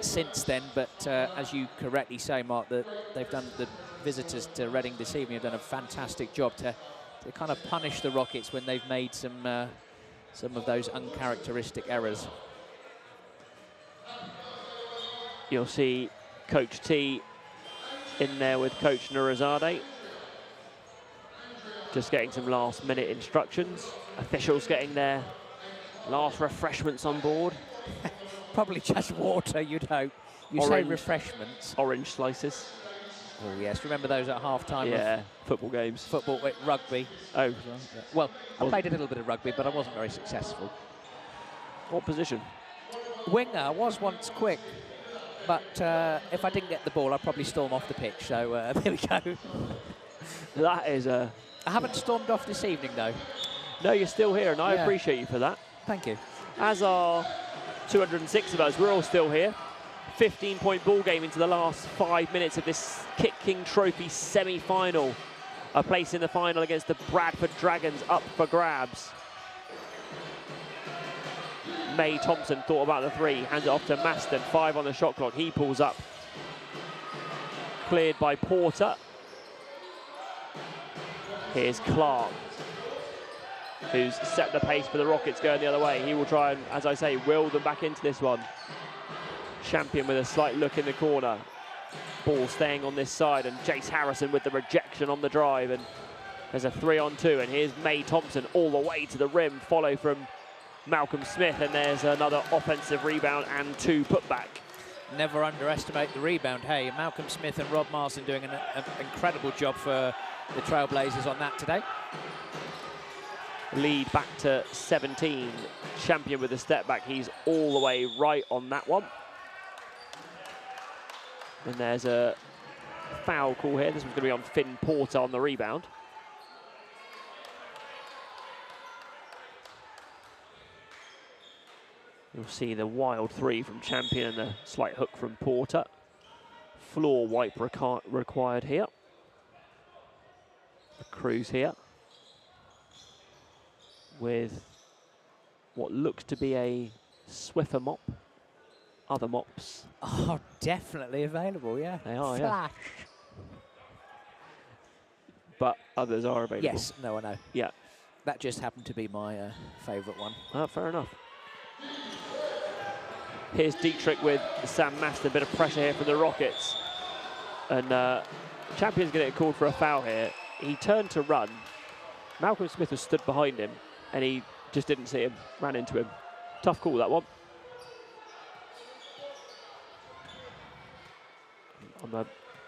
since then, but as you correctly say, Mark, that they've done, the visitors to Reading this evening have done a fantastic job to kind of punish the Rockets when they've made some of those uncharacteristic errors. You'll see Coach T in there with Coach Nurazade, just getting some last-minute instructions. Officials getting their last refreshments on board. Probably just water, you'd hope. You say refreshments. Orange slices. Oh, yes. Remember those at half-time? Yeah, football games. Football, rugby. Oh. Well, I played a little bit of rugby, but I wasn't very successful. What position? Winger. I was once quick, but if I didn't get the ball, I'd probably storm off the pitch. So there we go. That is a... I haven't stormed off this evening, though. No, you're still here, and I appreciate you for that. Thank you. As are 206 of us. We're all still here. 15-point ball game into the last 5 minutes of this KitKing Trophy semi-final. A place in the final against the Bradford Dragons up for grabs. May Thompson thought about the 3, hands it off to Maston. 5 on the shot clock. He pulls up cleared by Porter. Here's Clark, who's set the pace for the Rockets going the other way. He will try and, as I say, will them back into this one. Champion with a slight look in the corner. Ball staying on this side, and Jace Harrison with the rejection on the drive, and there's a 3-on-2, and here's May Thompson all the way to the rim, follow from Malcolm Smith, and there's another offensive rebound and 2 putback. Never underestimate the rebound. Hey, Malcolm Smith and Rob Marsden doing an incredible job for the Trailblazers on that today. Lead back to 17. Champion with a step back. He's all the way right on that one. And there's a foul call here. This one's going to be on Finn Porter on the rebound. You'll see the wild 3 from Champion and the slight hook from Porter. Floor wipe required here. The Crew's here with what looks to be a Swiffer mop. Other mops are definitely available, yeah. They are, Flash. yeah. But others are available. Yes, no, I know. Yeah. That just happened to be my favourite one. Oh, fair enough. Here's Dietrich with Sam Maston. Bit of pressure here from the Rockets. And Champion's going to get called for a foul here. He turned to run. Malcolm Smith was stood behind him, and he just didn't see him, ran into him. Tough call, that one.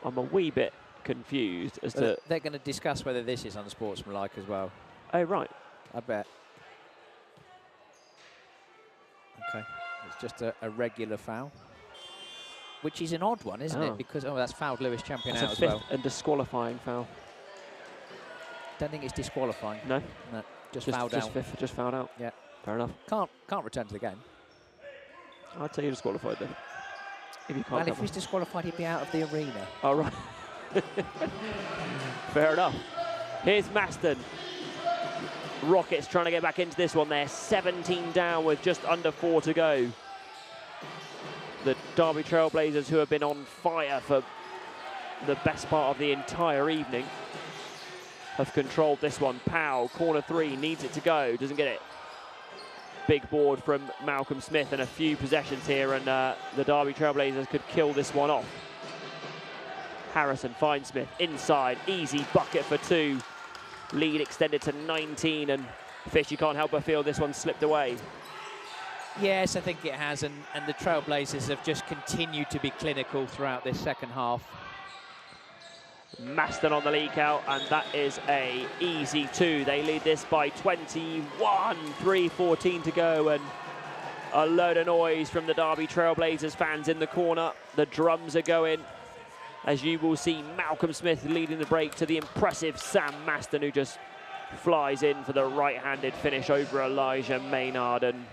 I'm a wee bit confused as to... They're going to discuss whether this is unsportsmanlike as well. Oh, right. I bet. Okay. It's just a regular foul. Which is an odd one, isn't it? Because, that's fouled Lewis Champion that's out as a well. fifth and disqualifying foul. Don't think it's disqualifying. No? No, just fouled out. Fifth, just fouled out. Yeah. Fair enough. Can't return to the game. I'd say you're disqualified then. If you can't Well, if he's disqualified, he'd be out of the arena. Oh, right. Fair enough. Here's Maston. Rockets trying to get back into this one. They're 17 down with just under 4 to go. The Derby Trailblazers, who have been on fire for the best part of the entire evening, have controlled this one. Powell, corner 3, needs it to go, doesn't get it. Big board from Malcolm Smith, and a few possessions here, and the Derby Trailblazers could kill this one off. Harrison finds Smith inside, easy bucket for 2. Lead extended to 19, and Fish, you can't help but feel this one slipped away. Yes, I think it has, and the Trailblazers have just continued to be clinical throughout this second half. Maston on the leak out, and that is a easy 2. They lead this by 21, 3:14 to go, and a load of noise from the Derby Trailblazers fans in the corner. The drums are going, as you will see Malcolm Smith leading the break to the impressive Sam Maston, who just flies in for the right-handed finish over Elijah Maynard. And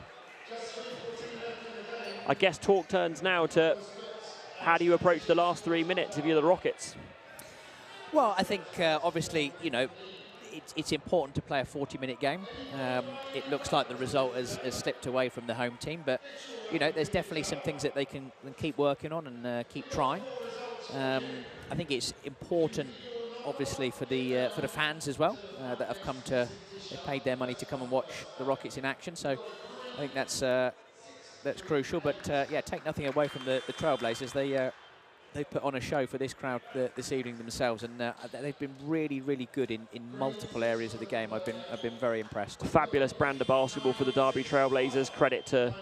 I guess talk turns now to how do you approach the last 3 minutes if you're the Rockets? Well, I think obviously, you know, it's important to play a 40-minute game. It looks like the result has slipped away from the home team, but you know, there's definitely some things that they can keep working on and keep trying. I think it's important, obviously, for the fans as well that have come to, they've paid their money to come and watch the Rockets in action. So I think that's crucial. But yeah, take nothing away from the Trailblazers. They put on a show for this crowd this evening themselves, and they've been really, really good in multiple areas of the game. I've been very impressed. Fabulous brand of basketball for the Derby Trailblazers. Credit to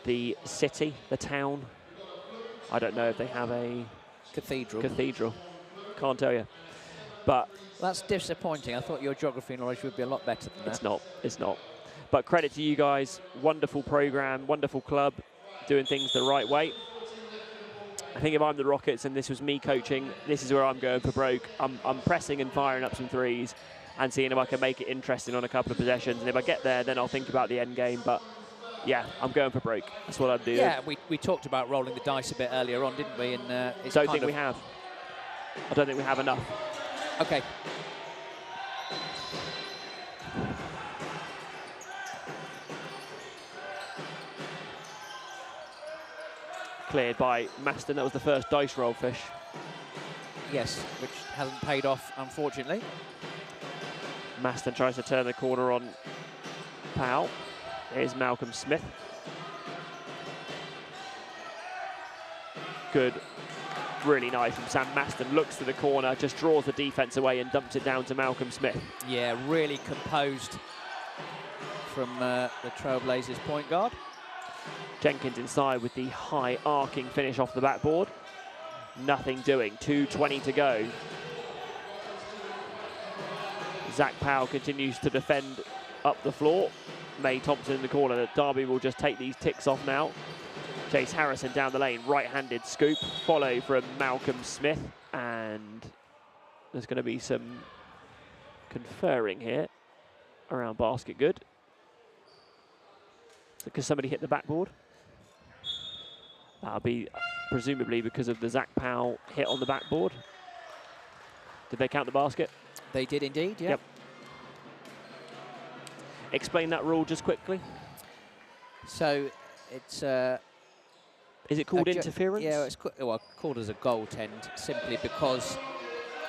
the city, the town. I don't know if they have a cathedral. Can't tell you. But that's disappointing. I thought your geography knowledge would be a lot better than that. It's not. But credit to you guys. Wonderful program, wonderful club, doing things the right way. I think if I'm the Rockets and this was me coaching, this is where I'm going for broke. I'm pressing and firing up some threes and seeing if I can make it interesting on a couple of possessions. And if I get there, then I'll think about the end game. But yeah, I'm going for broke. That's what I'd do. Yeah, we talked about rolling the dice a bit earlier on, didn't we? And don't think we have. I don't think we have enough. Okay. Cleared by Maston. That was the first dice roll, Fish. Yes, which hasn't paid off, unfortunately. Maston tries to turn the corner on Powell. Here's Malcolm Smith. Good, really nice from Sam Maston. Looks to the corner, just draws the defence away and dumps it down to Malcolm Smith. Yeah, really composed from the Trailblazers point guard. Jenkins inside with the high arcing finish off the backboard. Nothing doing, 2:20 to go. Zach Powell continues to defend up the floor. May Thompson in the corner. Derby will just take these ticks off now. Chase Harrison down the lane, right-handed scoop, follow from Malcolm Smith, and there's going to be some conferring here around basket good. Because somebody hit the backboard. That'll be presumably because of the Zach Powell hit on the backboard. Did they count the basket? They did indeed, yeah. Yep. Explain that rule just quickly. So it's... is it called interference? Yeah, it's called as a goaltend, simply because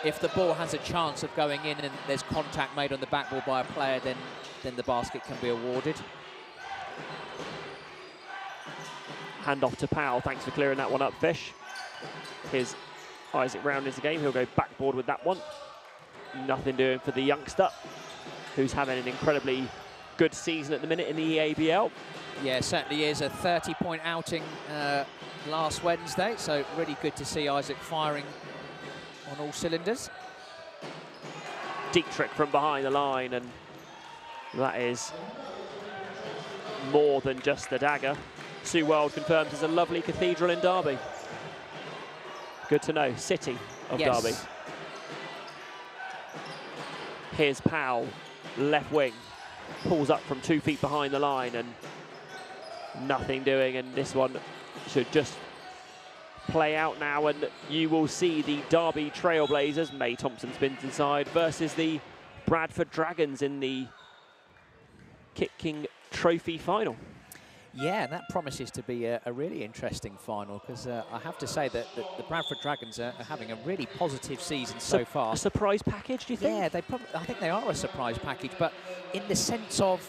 if the ball has a chance of going in and there's contact made on the backboard by a player, then the basket can be awarded. Hand off to Powell. Thanks for clearing that one up, Fish. Here's Isaac Brown is the game. He'll go backboard with that one. Nothing doing for the youngster, who's having an incredibly good season at the minute in the EABL. Yeah, certainly is. A 30-point outing last Wednesday, so really good to see Isaac firing on all cylinders. Dietrich from behind the line, and that is more than just a dagger. Sue World confirms there's a lovely cathedral in Derby. Good to know. City of Derby. Here's Powell, left wing. Pulls up from 2 feet behind the line and nothing doing. And this one should just play out now. And you will see the Derby Trailblazers, May Thompson spins inside, versus the Bradford Dragons in the KitKing Trophy final. Yeah, and that promises to be a really interesting final, because I have to say that the Bradford Dragons are having a really positive season so far. A surprise package, do you think? Yeah, I think they are a surprise package, but in the sense of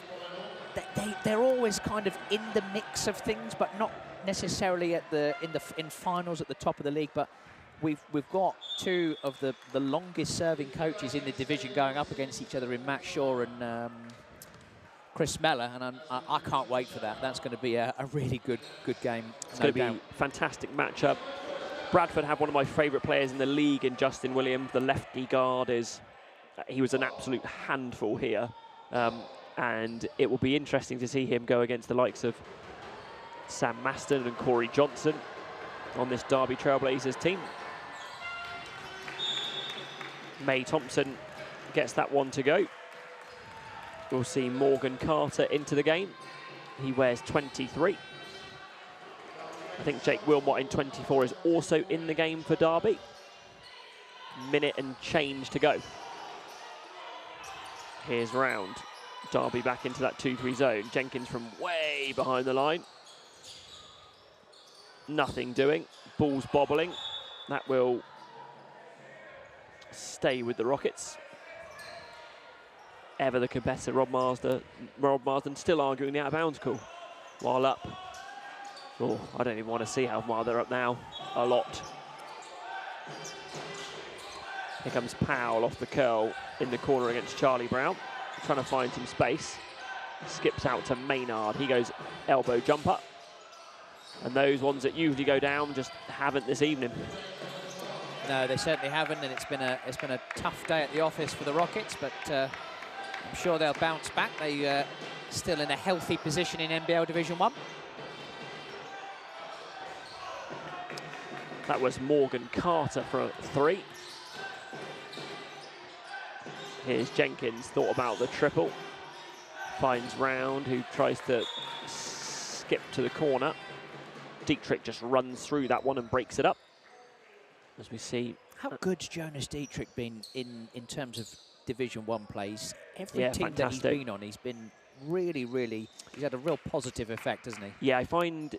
they're always kind of in the mix of things, but not necessarily in finals at the top of the league. But we've got two of the longest serving coaches in the division going up against each other in Matt Shaw and Chris Meller, and I can't wait for that. That's going to be a really good game. It's going to be a fantastic matchup. Bradford have one of my favourite players in the league in Justin Williams. The lefty guard he was an absolute handful here. And it will be interesting to see him go against the likes of Sam Maston and Corey Johnson on this Derby Trailblazers team. May Thompson gets that one to go. We'll see Morgan Carter into the game. He wears 23. I think Jake Wilmot in 24 is also in the game for Derby. Minute and change to go. Here's Round. Derby back into that 2-3 zone. Jenkins from way behind the line. Nothing doing. Ball's bobbling. That will stay with the Rockets. Ever the competitor, Rob Marsden still arguing the out-of-bounds call. While up. Oh, I don't even want to see how far they're up now. A lot. Here comes Powell off the curl in the corner against Charlie Brown. Trying to find some space. Skips out to Maynard. He goes elbow jumper. And those ones that usually go down just haven't this evening. No, they certainly haven't, and it's been a tough day at the office for the Rockets, but I'm sure they'll bounce back. They're still in a healthy position in NBL Division 1. That was Morgan Carter for a 3. Here's Jenkins, thought about the triple. Finds Round, who tries to skip to the corner. Dietrich just runs through that one and breaks it up. As we see. How good's Jonas Dietrich been in terms of Division 1 plays? Every team fantastic. that he's been on, he's been really, he's had a real positive effect, hasn't he? Yeah, I find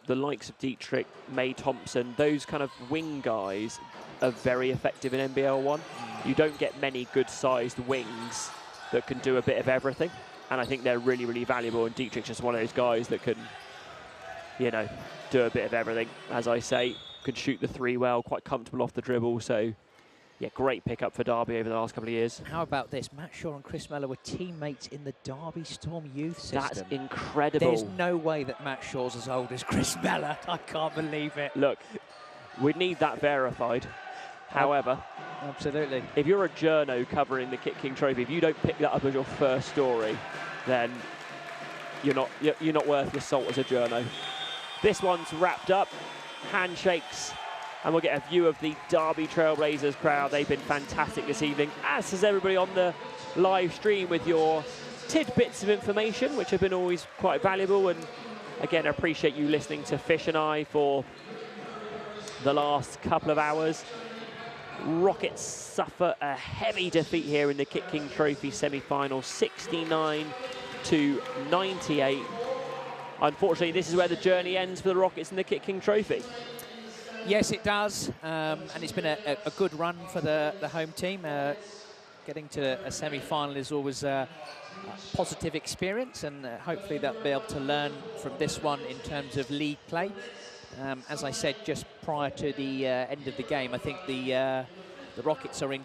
the likes of Dietrich, May Thompson, those kind of wing guys are very effective in NBL 1. You don't get many good-sized wings that can do a bit of everything, and I think they're really, really valuable, and Dietrich's just one of those guys that can, you know, do a bit of everything. As I say, could shoot the three well, quite comfortable off the dribble, so yeah, great pickup for Derby over the last couple of years. How about this? Matt Shaw and Chris Mellor were teammates in the Derby Storm youth system. That's incredible. There's no way that Matt Shaw's as old as Chris Mellor. I can't believe it. Look, we need that verified. However, absolutely, if you're a journo covering the KitKing Trophy, if you don't pick that up as your first story, then you're not worth your salt as a journo. This one's wrapped up. Handshakes. And we'll get a view of the Derby Trailblazers crowd. They've been fantastic this evening, as has everybody on the live stream with your tidbits of information, which have been always quite valuable. And again, I appreciate you listening to Fish and I for the last couple of hours. Rockets suffer a heavy defeat here in the KitKing Trophy semi-final, 69-98. Unfortunately, this is where the journey ends for the Rockets in the KitKing Trophy. Yes, it does, and it's been a good run for the home team. Getting to a semi-final is always a positive experience, and hopefully they'll be able to learn from this one in terms of league play. As I said just prior to the end of the game, I think the Rockets are in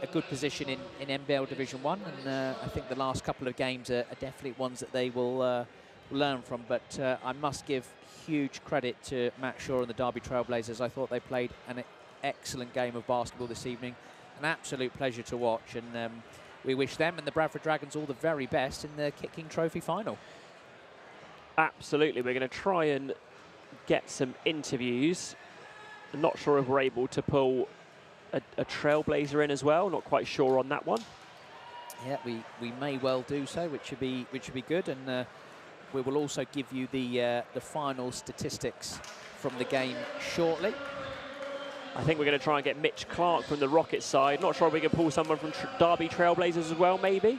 a good position in NBL Division 1, and I think the last couple of games are definitely ones that they will learn from. But I must give huge credit to Matt Shaw and the Derby Trailblazers. I thought they played an excellent game of basketball this evening. An absolute pleasure to watch, and we wish them and the Bradford Dragons all the very best in the KitKing Trophy final. Absolutely. We're going to try and get some interviews. I'm not sure if we're able to pull a Trailblazer in as well. Not quite sure on that one. Yeah, we may well do so, which would be good, and we will also give you the final statistics from the game shortly. I think we're going to try and get Mitch Clark from the Rockets side. Not sure if we can pull someone from Derby Trailblazers as well, maybe.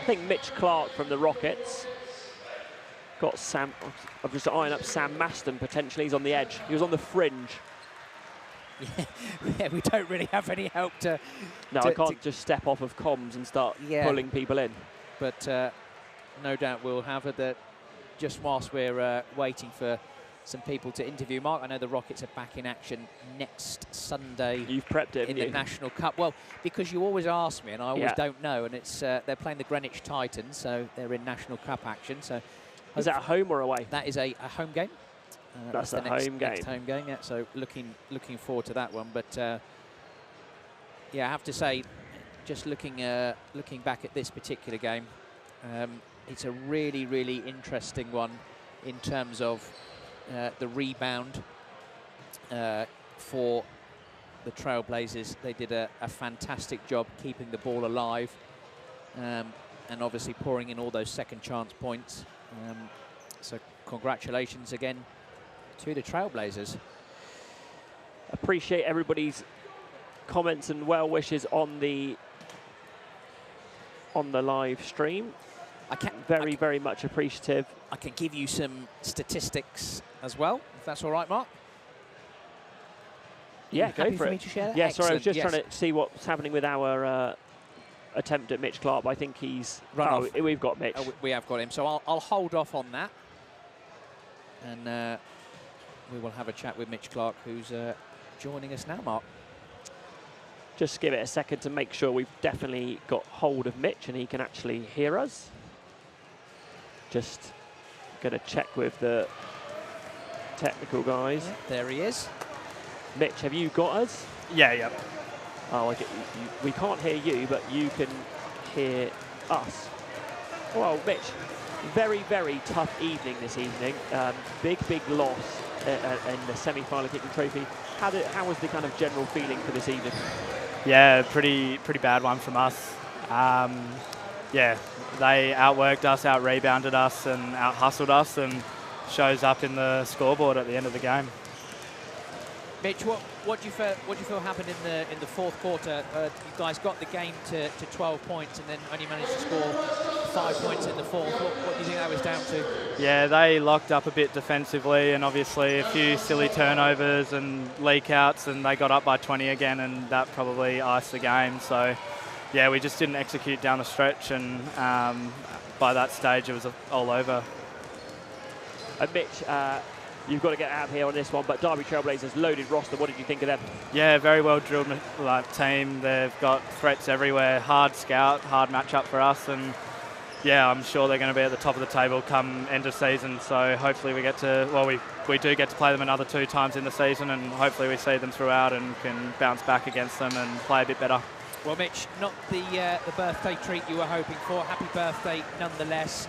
I think Mitch Clark from the Rockets. Got Sam, I'm just eyeing up Sam Maston potentially. He's on the edge. He was on the fringe. Yeah, we don't really have any help to... No, I can't just step off of comms and start pulling people in. But no doubt we'll have it that just whilst we're waiting for some people to interview. Mark, I know the Rockets are back in action next Sunday. You've prepped it, in the National Cup. Well, because you always ask me, and I always don't know, and it's they're playing the Greenwich Titans, so they're in National Cup action. So, is that a home or away? That is a home game. That's the home game. Next home game, yeah. So looking forward to that one. But yeah, I have to say, just looking back at this particular game, it's a really, really interesting one in terms of the rebound for the Trailblazers. They did a fantastic job keeping the ball alive, and obviously pouring in all those second chance points. So congratulations again to the Trailblazers. Appreciate everybody's comments and well wishes on the live stream. Very much appreciative. I can give you some statistics as well, if that's all right, Mark. Yeah, go for it. Me to share that? Yeah, sorry, I was just yes. trying to see what's happening with our attempt at Mitch Clark. I think he's run off. We've got Mitch. We have got him, so I'll hold off on that, and we will have a chat with Mitch Clark, who's joining us now, Mark. Just give it a second to make sure we've definitely got hold of Mitch and he can actually hear us. Just going to check with the technical guys. Yeah, there he is. Mitch, have you got us? Yeah. Oh, we can't hear you, but you can hear us. Well, Mitch, very, very tough evening this evening. Big loss in the semi-final KitKing Trophy. How was the kind of general feeling for this evening? Yeah, pretty bad one from us. Yeah, they outworked us, out-rebounded us, and out-hustled us, and shows up in the scoreboard at the end of the game. Mitch, what do you feel happened in the fourth quarter? You guys got the game to 12 points and then only managed to score 5 points in the fourth. What do you think that was down to? Yeah, they locked up a bit defensively, and obviously a few silly turnovers and leak-outs, and they got up by 20 again, and that probably iced the game. So, yeah, we just didn't execute down the stretch, and by that stage it was all over. And Mitch, you've got to get out here on this one, but Derby Trailblazers, loaded roster. What did you think of them? Yeah, very well drilled team. They've got threats everywhere. Hard scout, hard matchup for us, and yeah, I'm sure they're going to be at the top of the table come end of season. So hopefully we get to, well, we do get to play them another 2 times in the season, and hopefully we see them throughout and can bounce back against them and play a bit better. Well, Mitch, not the birthday treat you were hoping for. Happy birthday, nonetheless.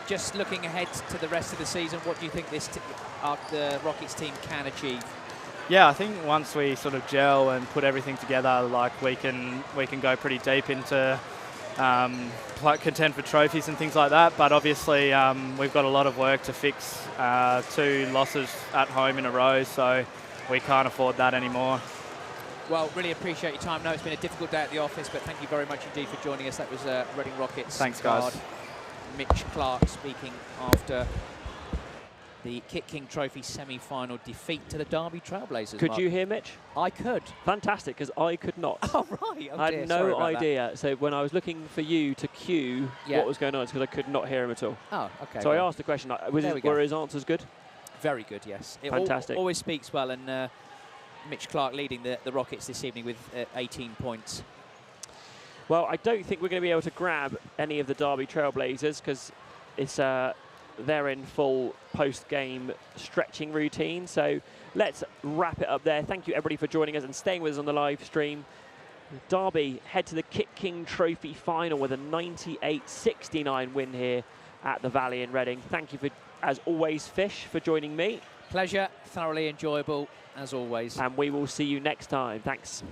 Just looking ahead to the rest of the season, what do you think the Rockets team can achieve? Yeah, I think once we sort of gel and put everything together, like we can go pretty deep into contend for trophies and things like that. But obviously, we've got a lot of work to fix. 2 losses at home in a row, so we can't afford that anymore. Well, really appreciate your time. I know it's been a difficult day at the office, but thank you very much indeed for joining us. That was Reading Rockets. Thanks, guys. Guard Mitch Clark speaking after the KitKing Trophy semi-final defeat to the Derby Trailblazers. Could you hear Mitch? I could. Fantastic, because I could not. Oh, right. Oh, I dear. had Sorry no about idea. So when I was looking for you to cue Yeah. what was going on, it's because I could not hear him at all. Oh, okay. So I well, asked the question, there we go. were his answers good? Very good, yes. It Fantastic. always speaks well, and Mitch Clark leading the Rockets this evening with 18 points. Well, I don't think we're going to be able to grab any of the Derby Trailblazers because it's they're in full post-game stretching routine. So let's wrap it up there. Thank you, everybody, for joining us and staying with us on the live stream. Derby head to the KitKing Trophy final with a 98-69 win here at the Valley in Reading. Thank you, as always, Fish, for joining me. Pleasure, thoroughly enjoyable, as always. And we will see you next time. Thanks.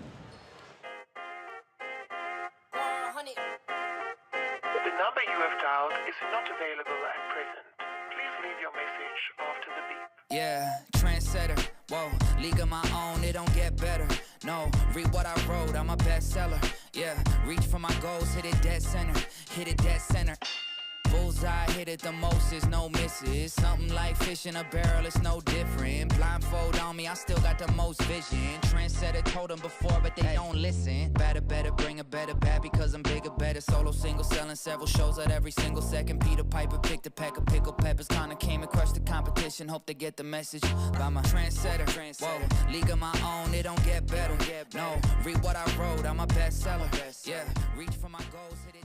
The number you have dialed is not available at present. Please leave your message after the beep. Yeah, trendsetter, whoa, league of my own, it don't get better. No, read what I wrote, I'm a bestseller. Yeah, reach for my goals, hit it dead center, hit it dead center. Bullseye, hit it the most, is no misses. Something like fish in a barrel, it's no different. Blindfold on me, I still got the most vision. Trendsetter told them before, but they don't listen. Better, bring a better bad because I'm bigger, better. Solo, single, selling several shows at every single second. Peter Piper picked a pack of pickled peppers. Kinda came and crushed the competition, hope they get the message. By my trendsetter, whoa, league of my own, it don't get better. No, read what I wrote, I'm a bestseller. Yeah, reach for my goals, hit it.